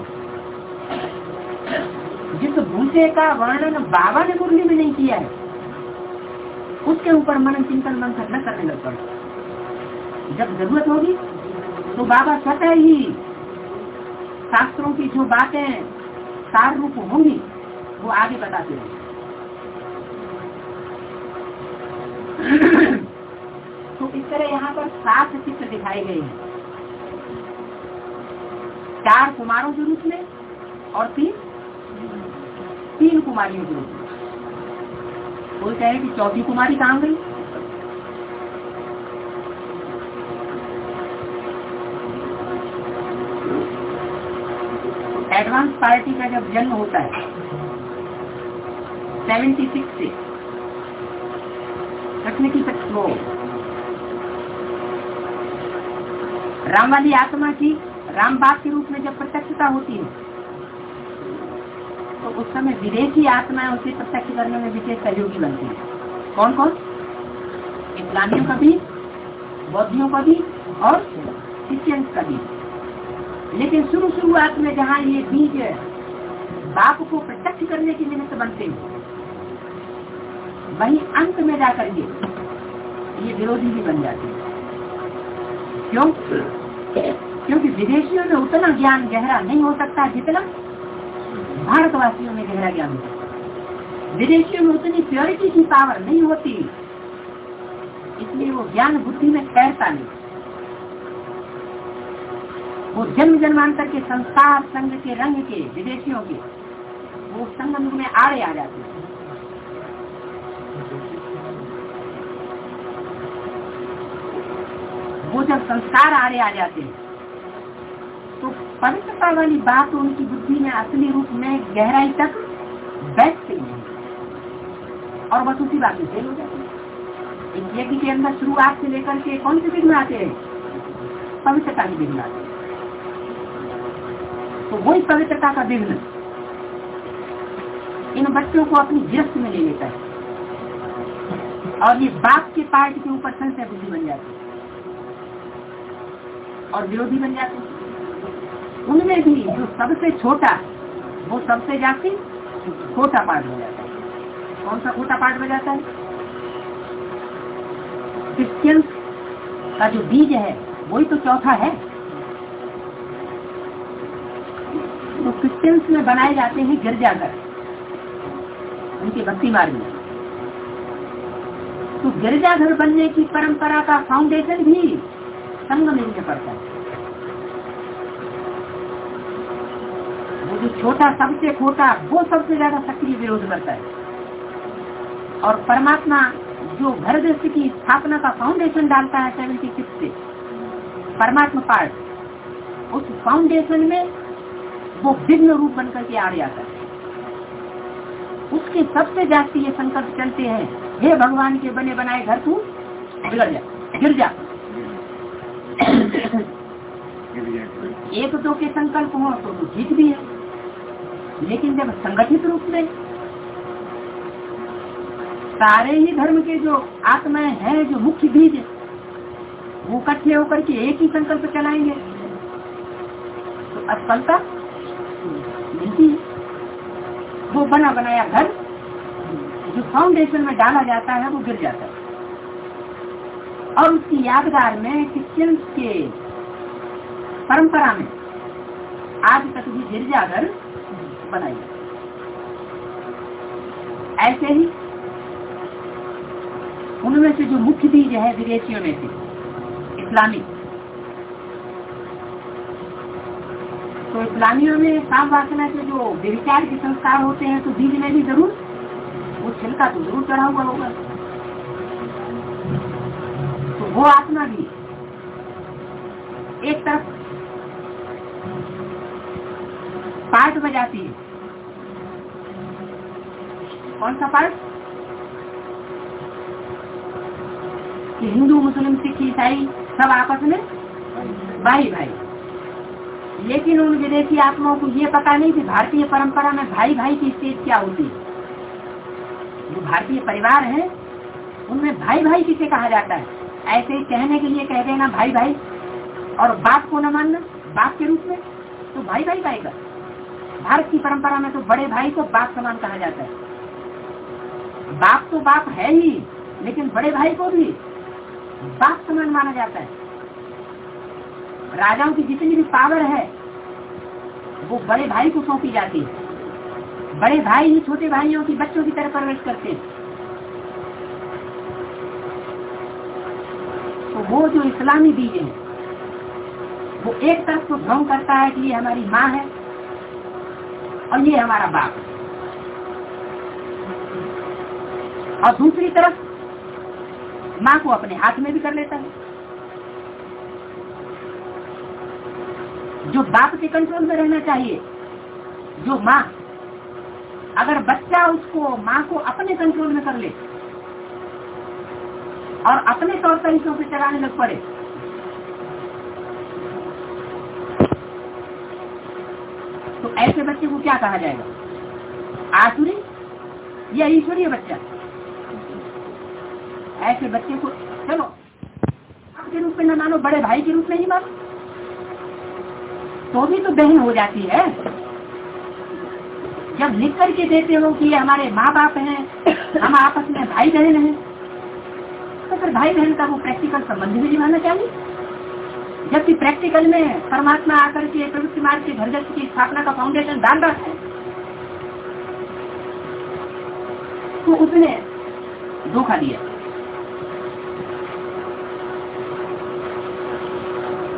जिस भूसे का वर्णन बाबा ने मुरली में नहीं किया है उसके ऊपर मनन चिंतन मंथन न करने लग पड़े। जब जरूरत होगी तो बाबा स्वतः ही शास्त्रों की जो बातें सार रूप होंगी वो आगे बताते हैं। तो इस तरह यहाँ पर 7 चित्र दिखाए गए हैं, 4 कुमारों के रूप में और 3 कुमारियों के रूप में। कोई कहे कि चौथी कुमारी कहाँ गई? एडवांस पार्टी का जब जन्म होता है 76 से रखने की वो राम वाली आत्मा की राम बाप के रूप में जब प्रत्यक्षता होती है तो उस समय विदेशी आत्माएं उसे प्रत्यक्ष करने में विशेष सहयोगी बनती है। कौन कौन? इस्लामियों का भी, बौद्धियों का भी और क्रिश्चियंस का भी। लेकिन शुरुआत में जहाँ ये बीज बाप को प्रत्यक्ष करने के निमित्त बनते हैं, वहीं अंत में जाकर ये विरोधी भी बन जाते हैं। क्यों? क्योंकि विदेशियों में उतना ज्ञान गहरा नहीं हो सकता जितना भारतवासियों में गहरा ज्ञान होता है। विदेशियों में उतनी प्योरिटी की पावर नहीं होती, इसलिए वो ज्ञान बुद्धि में तैरता नहीं। वो जन्म जन्मांतर के संसार संग के रंग के विदेशियों के वो संगम में आड़े आ जाते हैं। वो जब संस्कार आड़े आ जाते हैं तो पवित्रता वाली बात उनकी बुद्धि में असली रूप में गहराई तक बैठती नहीं और बस उसी बात में फेल हो जाती है। इस यज्ञ के अंदर शुरुआत से लेकर के कौन से विघ्न आते हैं? पवित्रता के विघ्न आते हैं। तो वही पवित्रता का विघ्न इन बच्चों को अपनी गिरफ्त में ले लेता है और ये बाप के पार्ट के ऊपर संशय बुद्धि बन जाती है और विरोधी बन जाते हैं। उनमें भी जो सबसे छोटा वो सबसे जाके छोटा पार्ट हो जाता है। कौन सा छोटा पार्ट हो जाता है? क्रिश्चियंस का जो बीज है वही तो चौथा है। तो क्रिश्चियंस में बनाए जाते हैं गिरजाघर उनके भक्ति मार्ग में। तो गिरजाघर बनने की परंपरा का फाउंडेशन भी संगम में पड़ता है। वो जो छोटा सबसे छोटा वो सबसे ज्यादा सक्रिय विरोध करता है और परमात्मा जो घर दृष्टि की स्थापना का फाउंडेशन डालता है 76 से परमात्मा पार्ट, उस फाउंडेशन में वो विघ्न रूप बनकर के आड़े आता है। उसके सबसे जास्ती ये संकल्प चलते हैं, हे भगवान के बने बनाए घर तू बिगड़ जा, गिर जा। एक दो के संकल्प हो तो ठीक भी है, लेकिन जब संगठित रूप में सारे ही धर्म के जो आत्माएं हैं, जो मुख्य बीज वो इकट्ठे होकर के एक ही संकल्प चलाएंगे तो असफलता मिलती है। वो बना बनाया घर जो फाउंडेशन में डाला जाता है वो गिर जाता है और उसकी यादगार में क्रिश्चियंस के परंपरा में आज तक भी गिरजाघर बनाई। ऐसे ही उनमें से जो मुख्य बीज है विदेशियों में से इस्लामी, तो इस्लामियों में काम वासना के जो विचार के संस्कार होते हैं तो बीज में भी जरूर वो छिलका तो जरूर चढ़ा हुआ होगा। तो वो आत्मा भी एक तरफ पार्ट बजाती है। कौन सा पार्ट? कि हिंदू मुस्लिम सिख ईसाई सब आपस में भाई भाई, लेकिन उन विदेशी आत्माओं को ये पता नहीं कि भारतीय परंपरा में भाई भाई की स्टेज क्या होती है। जो भारतीय परिवार है उनमें भाई भाई किसे कहा जाता है? ऐसे ही कहने के लिए कह देना भाई भाई और बाप को न मानना बाप के रूप में, तो भाई भाई कहेगा। भारत की परंपरा में तो बड़े भाई को बाप समान कहा जाता है। बाप तो बाप है ही, लेकिन बड़े भाई को भी बाप समान माना जाता है। राजाओं की जितनी भी पावर है वो बड़े भाई को सौंपी जाती है। बड़े भाई ही छोटे भाइयों की बच्चों की तरह परवरिश करते हैं। तो वो जो इस्लामी बीज है वो एक तरफ तो भ्रम करता है कि ये हमारी माँ है और ये हमारा बाप है, और दूसरी तरफ माँ को अपने हाथ में भी कर लेता है। जो बाप के कंट्रोल में रहना चाहिए, जो माँ, अगर बच्चा उसको माँ को अपने कंट्रोल में कर ले और अपने तौर तरीकों से चलाने लग पड़े ऐसे बच्चे को क्या कहा जाएगा? आसुरी या ईश्वरीय बच्चा? ऐसे बच्चे को चलो आपके रूप में न मानो, बड़े भाई के रूप में ही मानो, तो भी तो बहन हो जाती है। जब लिख करके देते हो कि ये हमारे माँ बाप हैं, हम आपस में भाई बहन हैं, तो फिर भाई बहन का वो प्रैक्टिकल संबंध भी निभाना चाहिए। जबकि प्रैक्टिकल में परमात्मा आकर के प्रवृत्ति मार्ग के घर जगत की स्थापना का फाउंडेशन डाल रहा है, तो उसने धोखा दिया।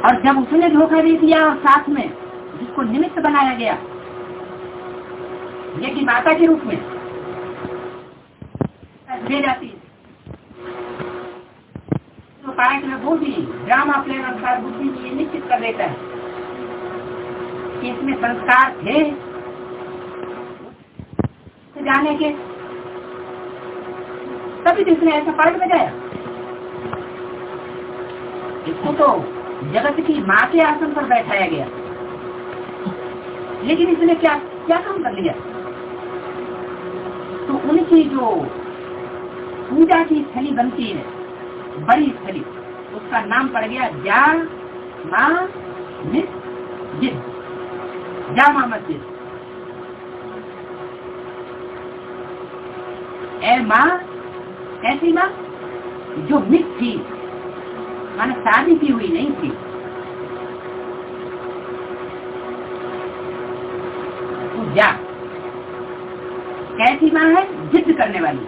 और जब उसने धोखा दे दिया और साथ में जिसको निमित्त बनाया गया ये कि माता के रूप में दे जाती है, तो पाठ में वो भी ड्रामा प्लेन अनुसार बुद्धि ये निश्चित कर देता है कि इसमें संस्कार थे जाने के, तभी तो इसने ऐसा पाठ बजाया। इसको तो जगत की माँ के आसन पर बैठाया गया, लेकिन इसने क्या क्या काम कर लिया? तो उनकी जो पूजा की स्थली बनती है, बड़ी स्थली, उसका नाम पड़ गया जा मां मस्जिद। जामा मस्जिद। ए माँ, ऐसी माँ जो मित थी, माने शादी की हुई नहीं थी, तो जा कैसी माँ है? जिद करने वाली।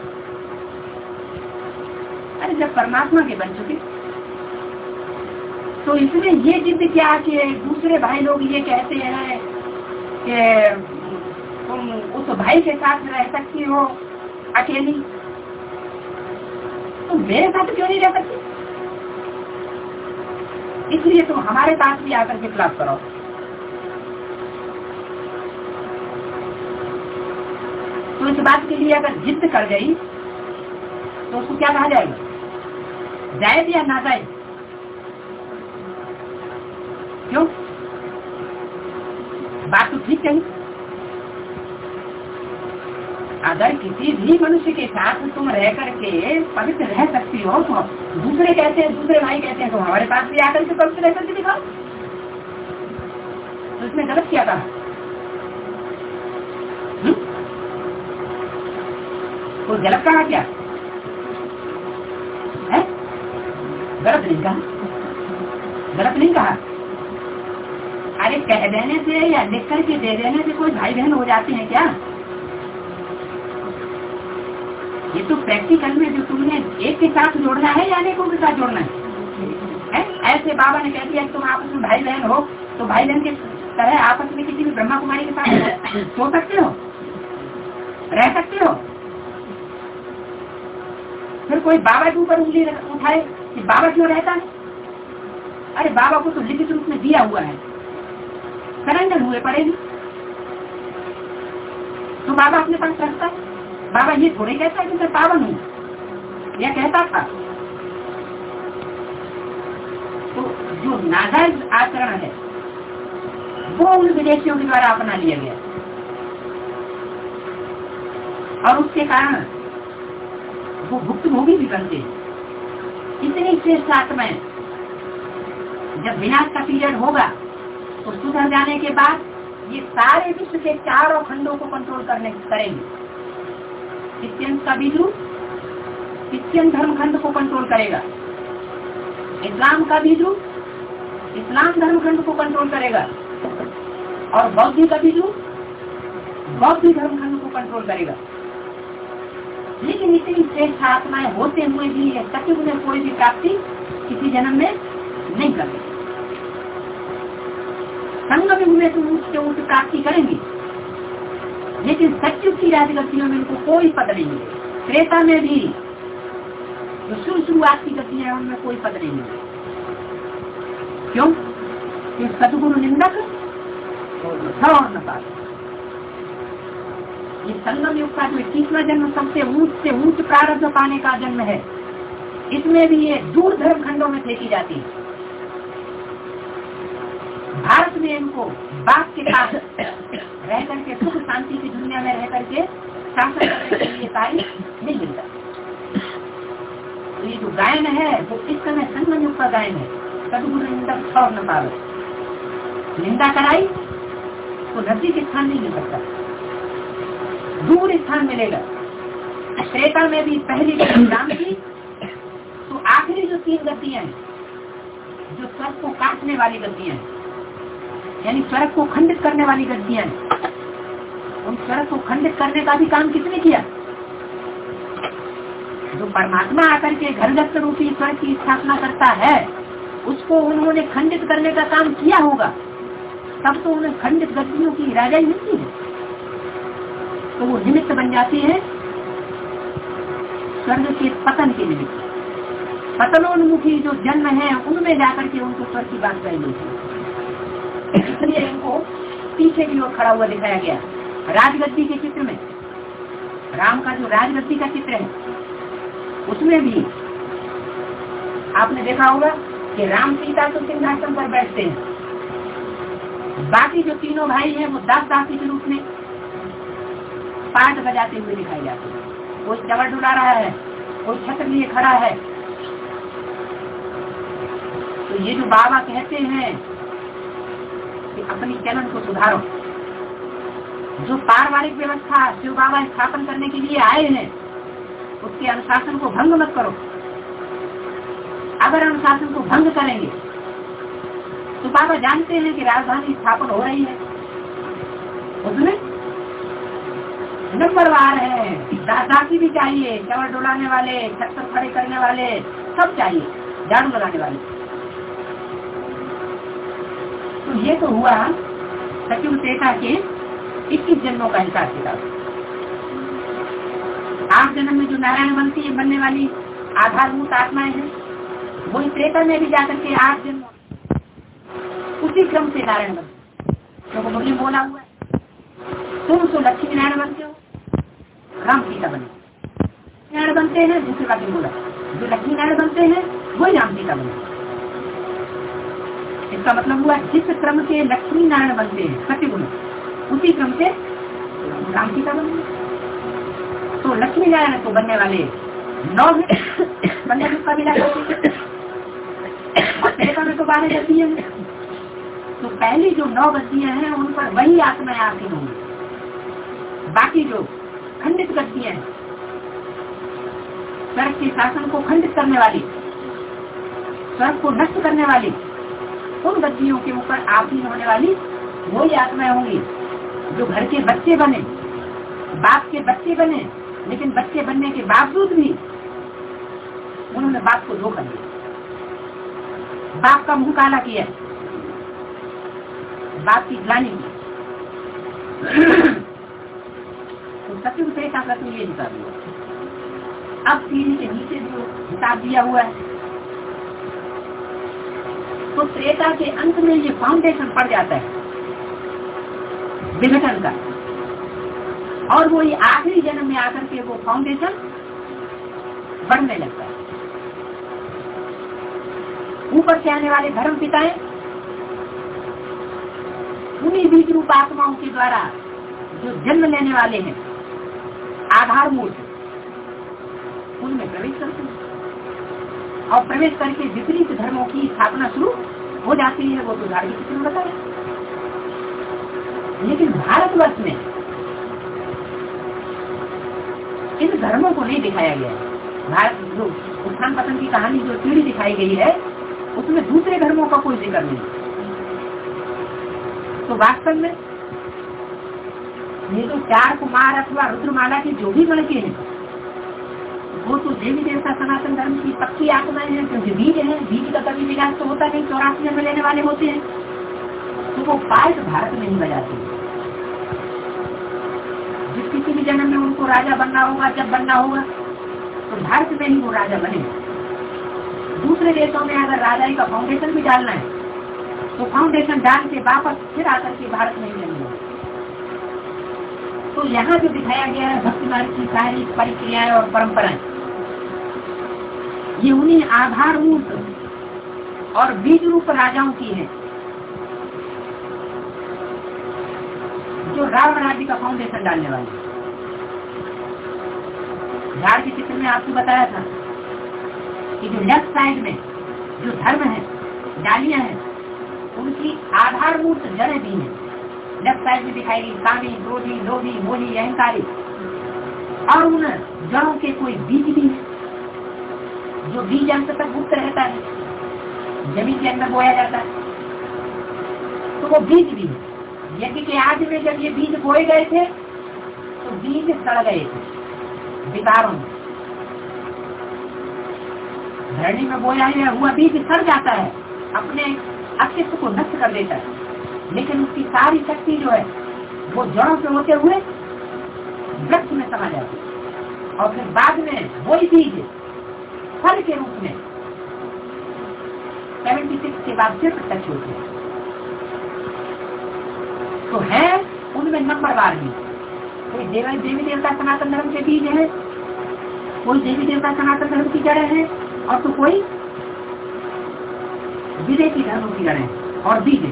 अरे जब परमात्मा के बन चुके तो इसमें ये जिद क्या कि दूसरे भाई लोग ये कहते हैं कि तुम उस भाई के साथ रह सकती हो अकेली, तुम मेरे साथ क्यों नहीं रह सकती? इसलिए तुम हमारे पास भी आकर के क्लास करो। तो इस बात के लिए अगर जिद कर गई तो उसको क्या कहा जाएगा? जायज या नाजायज? क्यों? बात तो ठीक कही। अगर किसी भी मनुष्य के साथ तुम रह करके पवित्र रह सकती हो, तो दूसरे कहते हैं, दूसरे भाई कहते हैं तो हमारे पास भी आकर के पवित्र रह करके दिखाओ। तो इसमें गलत क्या कहा? तो गलत कहा क्या है? गलत नहीं कहा, गलत नहीं कहा। अरे कह देने से या लिख करके दे देने से कोई भाई बहन हो जाते हैं क्या? ये तो प्रैक्टिकल में जो तुमने एक के साथ जोड़ना है या अनेकों के साथ जोड़ना है? ऐसे बाबा ने कह दिया तुम आपस में भाई बहन हो, तो भाई बहन के तरह आपस में किसी भी ब्रह्मा कुमारी के साथ सो सकते हो, रह सकते हो। फिर कोई बाबा के ऊपर उंगली उठाए कि बाबा क्यों रहता है? अरे बाबा को तो लिखित रूप में दिया हुआ है, सरेंडर हुए पड़ेगी तो बाबा अपने पास रखता है। बाबा ये थोड़ी कहता है कि मैं पावन हूँ, यह कहता था। तो जो नाजायज आचरण है वो उन विदेशियों के द्वारा अपना लिया गया और उसके कारण वो भुक्तभोगी भी बनते हैं। इतनी श्रेष्ठ आत्माएं जब विनाश का पीरियड होगा तो सुधर जाने के बाद ये सारे विश्व के चारों खंडों को कंट्रोल करेंगे। क्रिश्चियन का बीजू क्रिश्चियन धर्म खंड को कंट्रोल करेगा, इस्लाम का बीजू इस्लाम धर्म खंड को कंट्रोल करेगा और बौद्ध का बीजू बौद्ध धर्म खंड को कंट्रोल करेगा। लेकिन इतनी श्रेष्ठ आत्माएं होते हुए भी सत्युग में कोई भी प्राप्ति किसी जन्म में नहीं कर सकते। संगम युग में तो ऊंच से ऊंच प्राप्ति करेंगी, लेकिन सत्युग की राजगतियों में उनको कोई पद नहीं मिले। त्रेता में भी जो शुरुआत की गति है उनमें कोई पद नहीं मिले। क्यों? कि सदगुरु निंदक और न पाए। ये संगम युग का जो 21वां जन्म सबसे ऊंच प्रारब्ध पाने का जन्म है, इसमें भी ये दूर धर्म खंडों में फेंकी जाती है। भारत में इनको बाप के पास रह करके सुख शांति की दुनिया में रह करके शासन करने के लिए कार्य नहीं मिलता। तो ये जो गायन है वो इस समय संगम युग का गायन है। सदगुरु निंदक छोड़ न पावे, निंदा कराई तो नजदीक स्थान नहीं मिल सकता, दूर स्थान मिलेगा। त्रेता में भी पहली राम की, तो आखिरी जो 3 गद्दियां हैं जो स्वर्ग को काटने वाली गद्दियां हैं, यानी स्वर्ग को खंडित करने वाली गद्दियां हैं, उन स्वर्ग को खंडित करने का भी काम किसने किया? जो परमात्मा आकर के घरगस्त रूपी स्वर्ग की स्थापना करता है, उसको उन्होंने खंडित करने का काम किया होगा, तब तो उन्हें खंडित गद्दियों की राजाई मिलती है। तो वो निमित्त बन जाती है स्वर्ग के पतन के निमित्त। पतनोन्मुखी जो जन्म है उनमें जाकर के उनको स्वर्ग की बात कही गई थी। इसलिए इनको पीछे की ओर खड़ा हुआ दिखाया गया। राजगद्दी के चित्र में, राम का जो राजगद्दी का चित्र है उसमें भी आपने देखा होगा कि राम सीता तो सिंहासन पर बैठते हैं, बाकी जो तीनों भाई हैं वो दास दासी के रूप में पाट बजाते हुए दिखाई जाते हैं। कोई चवर डुला रहा है, कोई छत्र लिए खड़ा है। तो ये जो बाबा कहते हैं कि अपनी चलन को सुधारो, जो पारिवारिक व्यवस्था शिव बाबा स्थापन करने के लिए आए हैं उसके अनुशासन को भंग मत करो। अगर अनुशासन को भंग करेंगे तो बाबा जानते हैं कि राजधानी स्थापन हो रही है, उसमें नंबरवार है, दासी भी चाहिए, चवर डुलाने वाले, छत्तर खड़े करने वाले सब चाहिए, झाड़ू लगाने वाले। तो ये तो हुआ सचिव त्रेता के 21 जन्मों का हिसाब किताब। 8 जन्म में जो नारायण बनने वाली आधारभूत आत्माएं हैं, वही त्रेता में भी जाकर के 8 जन्म उसी क्रम से नारायण बनते। क्योंकि मुरली बोला हुआ है, तुम तो लक्ष्मी नारायण बनते हो, राम सीता बने। नारायण बनते हैं, दूसरी बात बोला, जो लक्ष्मी नारायण बनते हैं वही राम सीता बने। इसका मतलब हुआ जिस क्रम से लक्ष्मी नारायण बनते हैं सत्यगुण, उसी क्रम से राम सीता बने। तो लक्ष्मी नारायण को बनने वाले 9 बनने का मिला और त्रेता में तो 12 गद्दियां हैं। तो पहली जो 9 गद्दियां हैं उन पर वही आत्माएं आसीन होंगी। बाकी जो खंडित गद्दियां हैं, स्वर्ग के शासन को खंडित करने वाली, स्वर्ग को नष्ट करने वाली, उन गद्दियों के ऊपर आसीन होने वाली वही आत्माएं होंगी जो घर के बच्चे बने, बाप के बच्चे बने, लेकिन बच्चे बनने के बावजूद भी उन्होंने बाप को धोखा दिया, बाप का मुंह काला किया, बाप की ग्लानि की। तो सत्युग त्रेता का तो ये हिसाब हुआ। अब सीढ़ी के नीचे जो हिसाब दिया हुआ है, तो त्रेता के अंत में ये फाउंडेशन पड़ जाता है विघटन का, और वो ये आखिरी जन्म में आकर के वो फाउंडेशन बढ़ने लगता है। ऊपर से आने वाले धर्म पिताएं उन्हीं बीज रूप आत्माओं के द्वारा जो जन्म लेने वाले हैं आधार मूल, उनमें प्रवेश करते हैं और प्रवेश करके विपरीत धर्मों की स्थापना शुरू हो जाती है। वो तो धार्मिक चित्र में बताया। लेकिन भारतवर्ष में इन धर्मों को नहीं दिखाया गया है। भारत जो उत्थान पतन की कहानी जो पीढ़ी दिखाई गई है उसमें दूसरे धर्मों का कोई जिक्र नहीं। तो वास्तव में ये तो 4 कुमार अथवा रुद्रमाला के जो भी लड़के हैं वो तो देवी देवता सनातन धर्म की पक्की आत्माएं हैं, क्योंकि बीज है, बीज का कभी विनाश तो होता नहीं, 84 जन्म लेने वाले होते हैं। तो वो पार्ट भारत में ही बजाते हैं। जिस किसी भी जन्म में उनको राजा बनना होगा, जब बनना होगा तो भारत में ही वो राजा बने। दूसरे देशों में अगर राजाई का फाउंडेशन भी डालना है तो फाउंडेशन डाल के वापस फिर आकर के भारत में ही लेंगे। तो यहाँ जो दिखाया गया है भक्ति मार्ग की सारी प्रक्रियाएं और परंपराएं, ये उन्हीं आधारभूत और बीज रूप राजाओं की है जो रावण राज्य का फाउंडेशन डालने वाले। झाड़ के चित्र में आपको बताया था कि जो लेफ्ट साइड में जो धर्म है, डालियां हैं, उनकी आधारभूत जड़ें भी हैं। लेफ्ट साइड में दिखाई गई कामी, क्रोधी, लोभी, मोही, अहंकारी, और उन जड़ों के कोई बीज भी है। जो बीज अंत तक गुप्त रहता है, जमीन के अंदर बोया जाता है, तो वो बीज भी है। यज्ञ के आदि में जब ये बीज बोए गए थे तो बीज सड़ गए थे विकारों में। धरणी में बोया हुआ बीज सड़ जाता है, अपने अस्तित्व को नष्ट कर देता है, लेकिन उसकी सारी शक्ति जो है वो जड़ों से होते हुए वृक्ष में समा जाती है, और फिर बाद में वही बीज फल के रूप में 76 के बाद फिर प्रत्यक्ष होते हैं। तो है उनमें नंबरवार भी, कोई देवी देवता सनातन धर्म के बीज है, कोई देवी देवता सनातन धर्म की जड़ें हैं, और तो कोई विदेशी धर्मों की जड़ें और बीज है।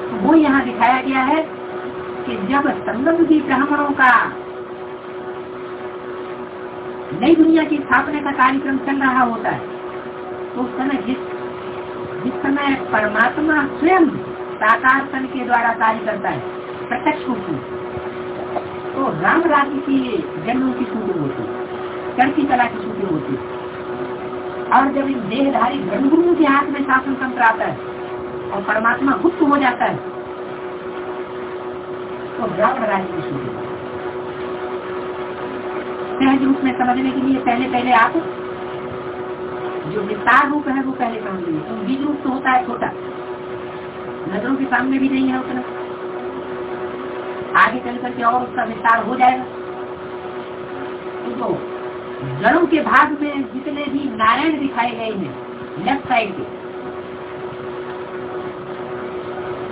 तो वो यहाँ दिखाया गया है कि जब संगम की ब्राह्मणों का नई दुनिया की स्थापना का कार्यक्रम चल रहा होता है, तो उस समय जिस समय परमात्मा स्वयं साकार तन के द्वारा कार्य करता है प्रत्यक्ष रूप में, तो राम राज्य की जन्मों की शूटिंग होती है, चढ़ती कला की शूटिंग होती है। और जब इन देहधारी धर्मगुरुओं के हाथ में शासन तंत्र आता है और परमात्मा गुप्त हो जाता है, तो रावण राज्य की शूटिंग होती है। सहज रूप में समझने के लिए पहले आप जो विस्तार रूप है वो पहले समझ लीजिए। तो बीज रूप तो होता है छोटा, नजरों के सामने भी नहीं है उतना, आगे चल करके और उसका विस्तार हो जाएगा। तो जड़ों के भाग में जितने भी नारायण दिखाए गए हैं लेफ्ट साइड के,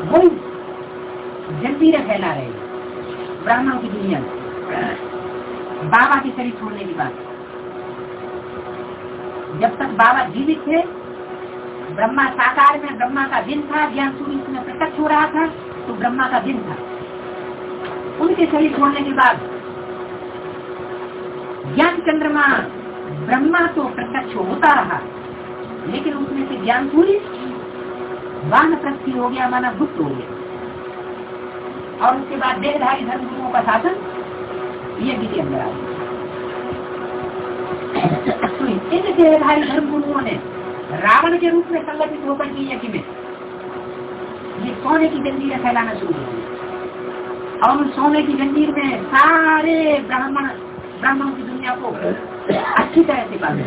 वही जंजीरें फैला रहे हैं ब्राह्मणों की दुनिया में। बाबा के शरीर छोड़ने के बाद, जब तक बाबा जीवित थे, ब्रह्मा साकार में ब्रह्मा का दिन था, ज्ञान सूर्य में प्रत्यक्ष हो रहा था, तो ब्रह्मा का दिन था। उनके शरीर छोड़ने के बाद ज्ञान चंद्रमा ब्रह्मा तो प्रत्यक्ष होता रहा, लेकिन उसमें से ज्ञान सूर्य वानप्रस्थी हो गया, माना गुप्त हो गया। और उसके बाद देहधारी धर्मगुरुओं का शासन यज्ञ के अंदर आ गया। तो इन देहधारी धर्मगुरुओं ने रावण के रूप में संगठित होकर के यज्ञ में ये सोने की जंजीरें फैलाना शुरू की, और उन सोने की जंजीर में सारे ब्राह्मणों की दुनिया को अच्छी तरह से पाले।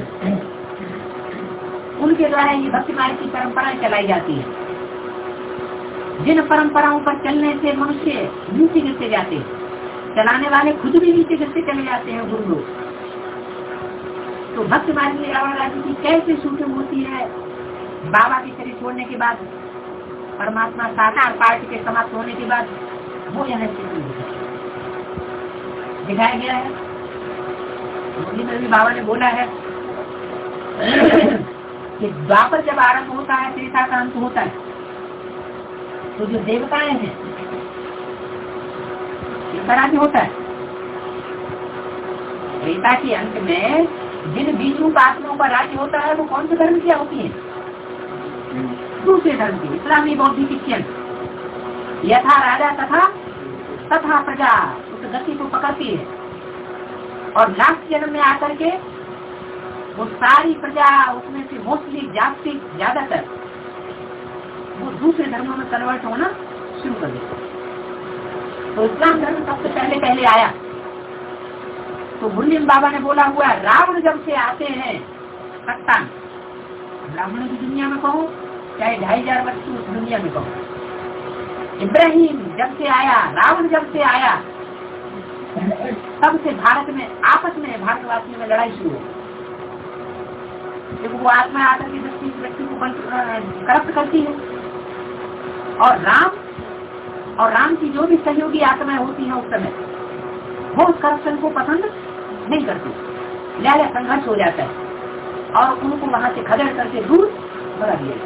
उनके द्वारा ये भक्ति मार्ग की परंपराएं चलाई जाती है, जिन परंपराओं पर चलने से मनुष्य नीचे गिरते जाते हैं, चलाने वाले खुद भी नीचे गिरते चले जाते हैं गुरु लोग। तो भक्ति मार्ग में रावण राज्य की कैसे शूटिंग होती है बाबा के शरीर छोड़ने के बाद, परमात्मा साकार पार्टी के समाप्त होने के बाद, वो यहाँ दिखाया गया है। मुरली में भी बाबा ने बोला है कि द्वापर जब आरंभ होता है, त्रेता का अंत होता है, तो जो देवताएं हैं इनका राज्य होता है। त्रेता के अंत में जिन बीज रूप आत्माओं का राज्य होता है, वो कौन से धर्म की होती है? दूसरे धर्म की, इस्लामी, बौद्ध, क्रिश्चियन। यथा राजा तथा प्रजा उस गति को पकड़ती है, और लास्ट जन्म में आकर के वो सारी प्रजा उसमें से मोस्टली ज्यादातर वो दूसरे धर्मों में कन्वर्ट होना शुरू कर देते। तो इस्लाम धर्म सबसे पहले आया। तो मुरली बाबा ने बोला हुआ, रावण जब से आते हैं सत्ता ब्राह्मणों की दुनिया में कहो, चाहे 2500 वर्ष की उस दुनिया में कहो, इब्राहिम जब से आया, रावण जब से आया, तब से भारत में आपस में भारतवासियों में लड़ाई शुरू हो। जब वो आत्मा आकर के व्यक्ति को करप्ट करती है, और राम की जो भी सहयोगी आत्माएं होती हैं उस समय, वो उस करप्शन को पसंद नहीं करती, लिहाजा संघर्ष हो जाता है और उनको वहां से खदेड़ करके दूर भगा दिया।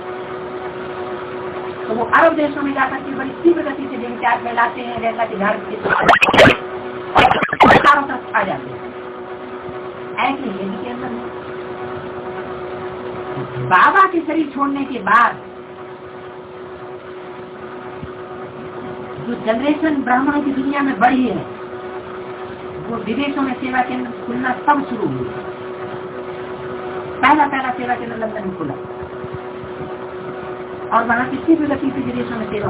तो वो अरब देशों में जाकर के बड़ी तीव्र गति से दिन त्याग फैलाते हैं, जैसा कि धार्मिक के चारों तरफ आ जाते हैं। ऐसे ही यदि के अंदर में बाबा के शरीर छोड़ने के बाद जो जनरेशन ब्राह्मणों की दुनिया में बढ़ी है, वो विदेशों में सेवा केंद्र खुलना तब शुरू हुई। पहला सेवा केंद्र लंदन में खुला और वहां की तीव्र गति से विदेशों में सेवा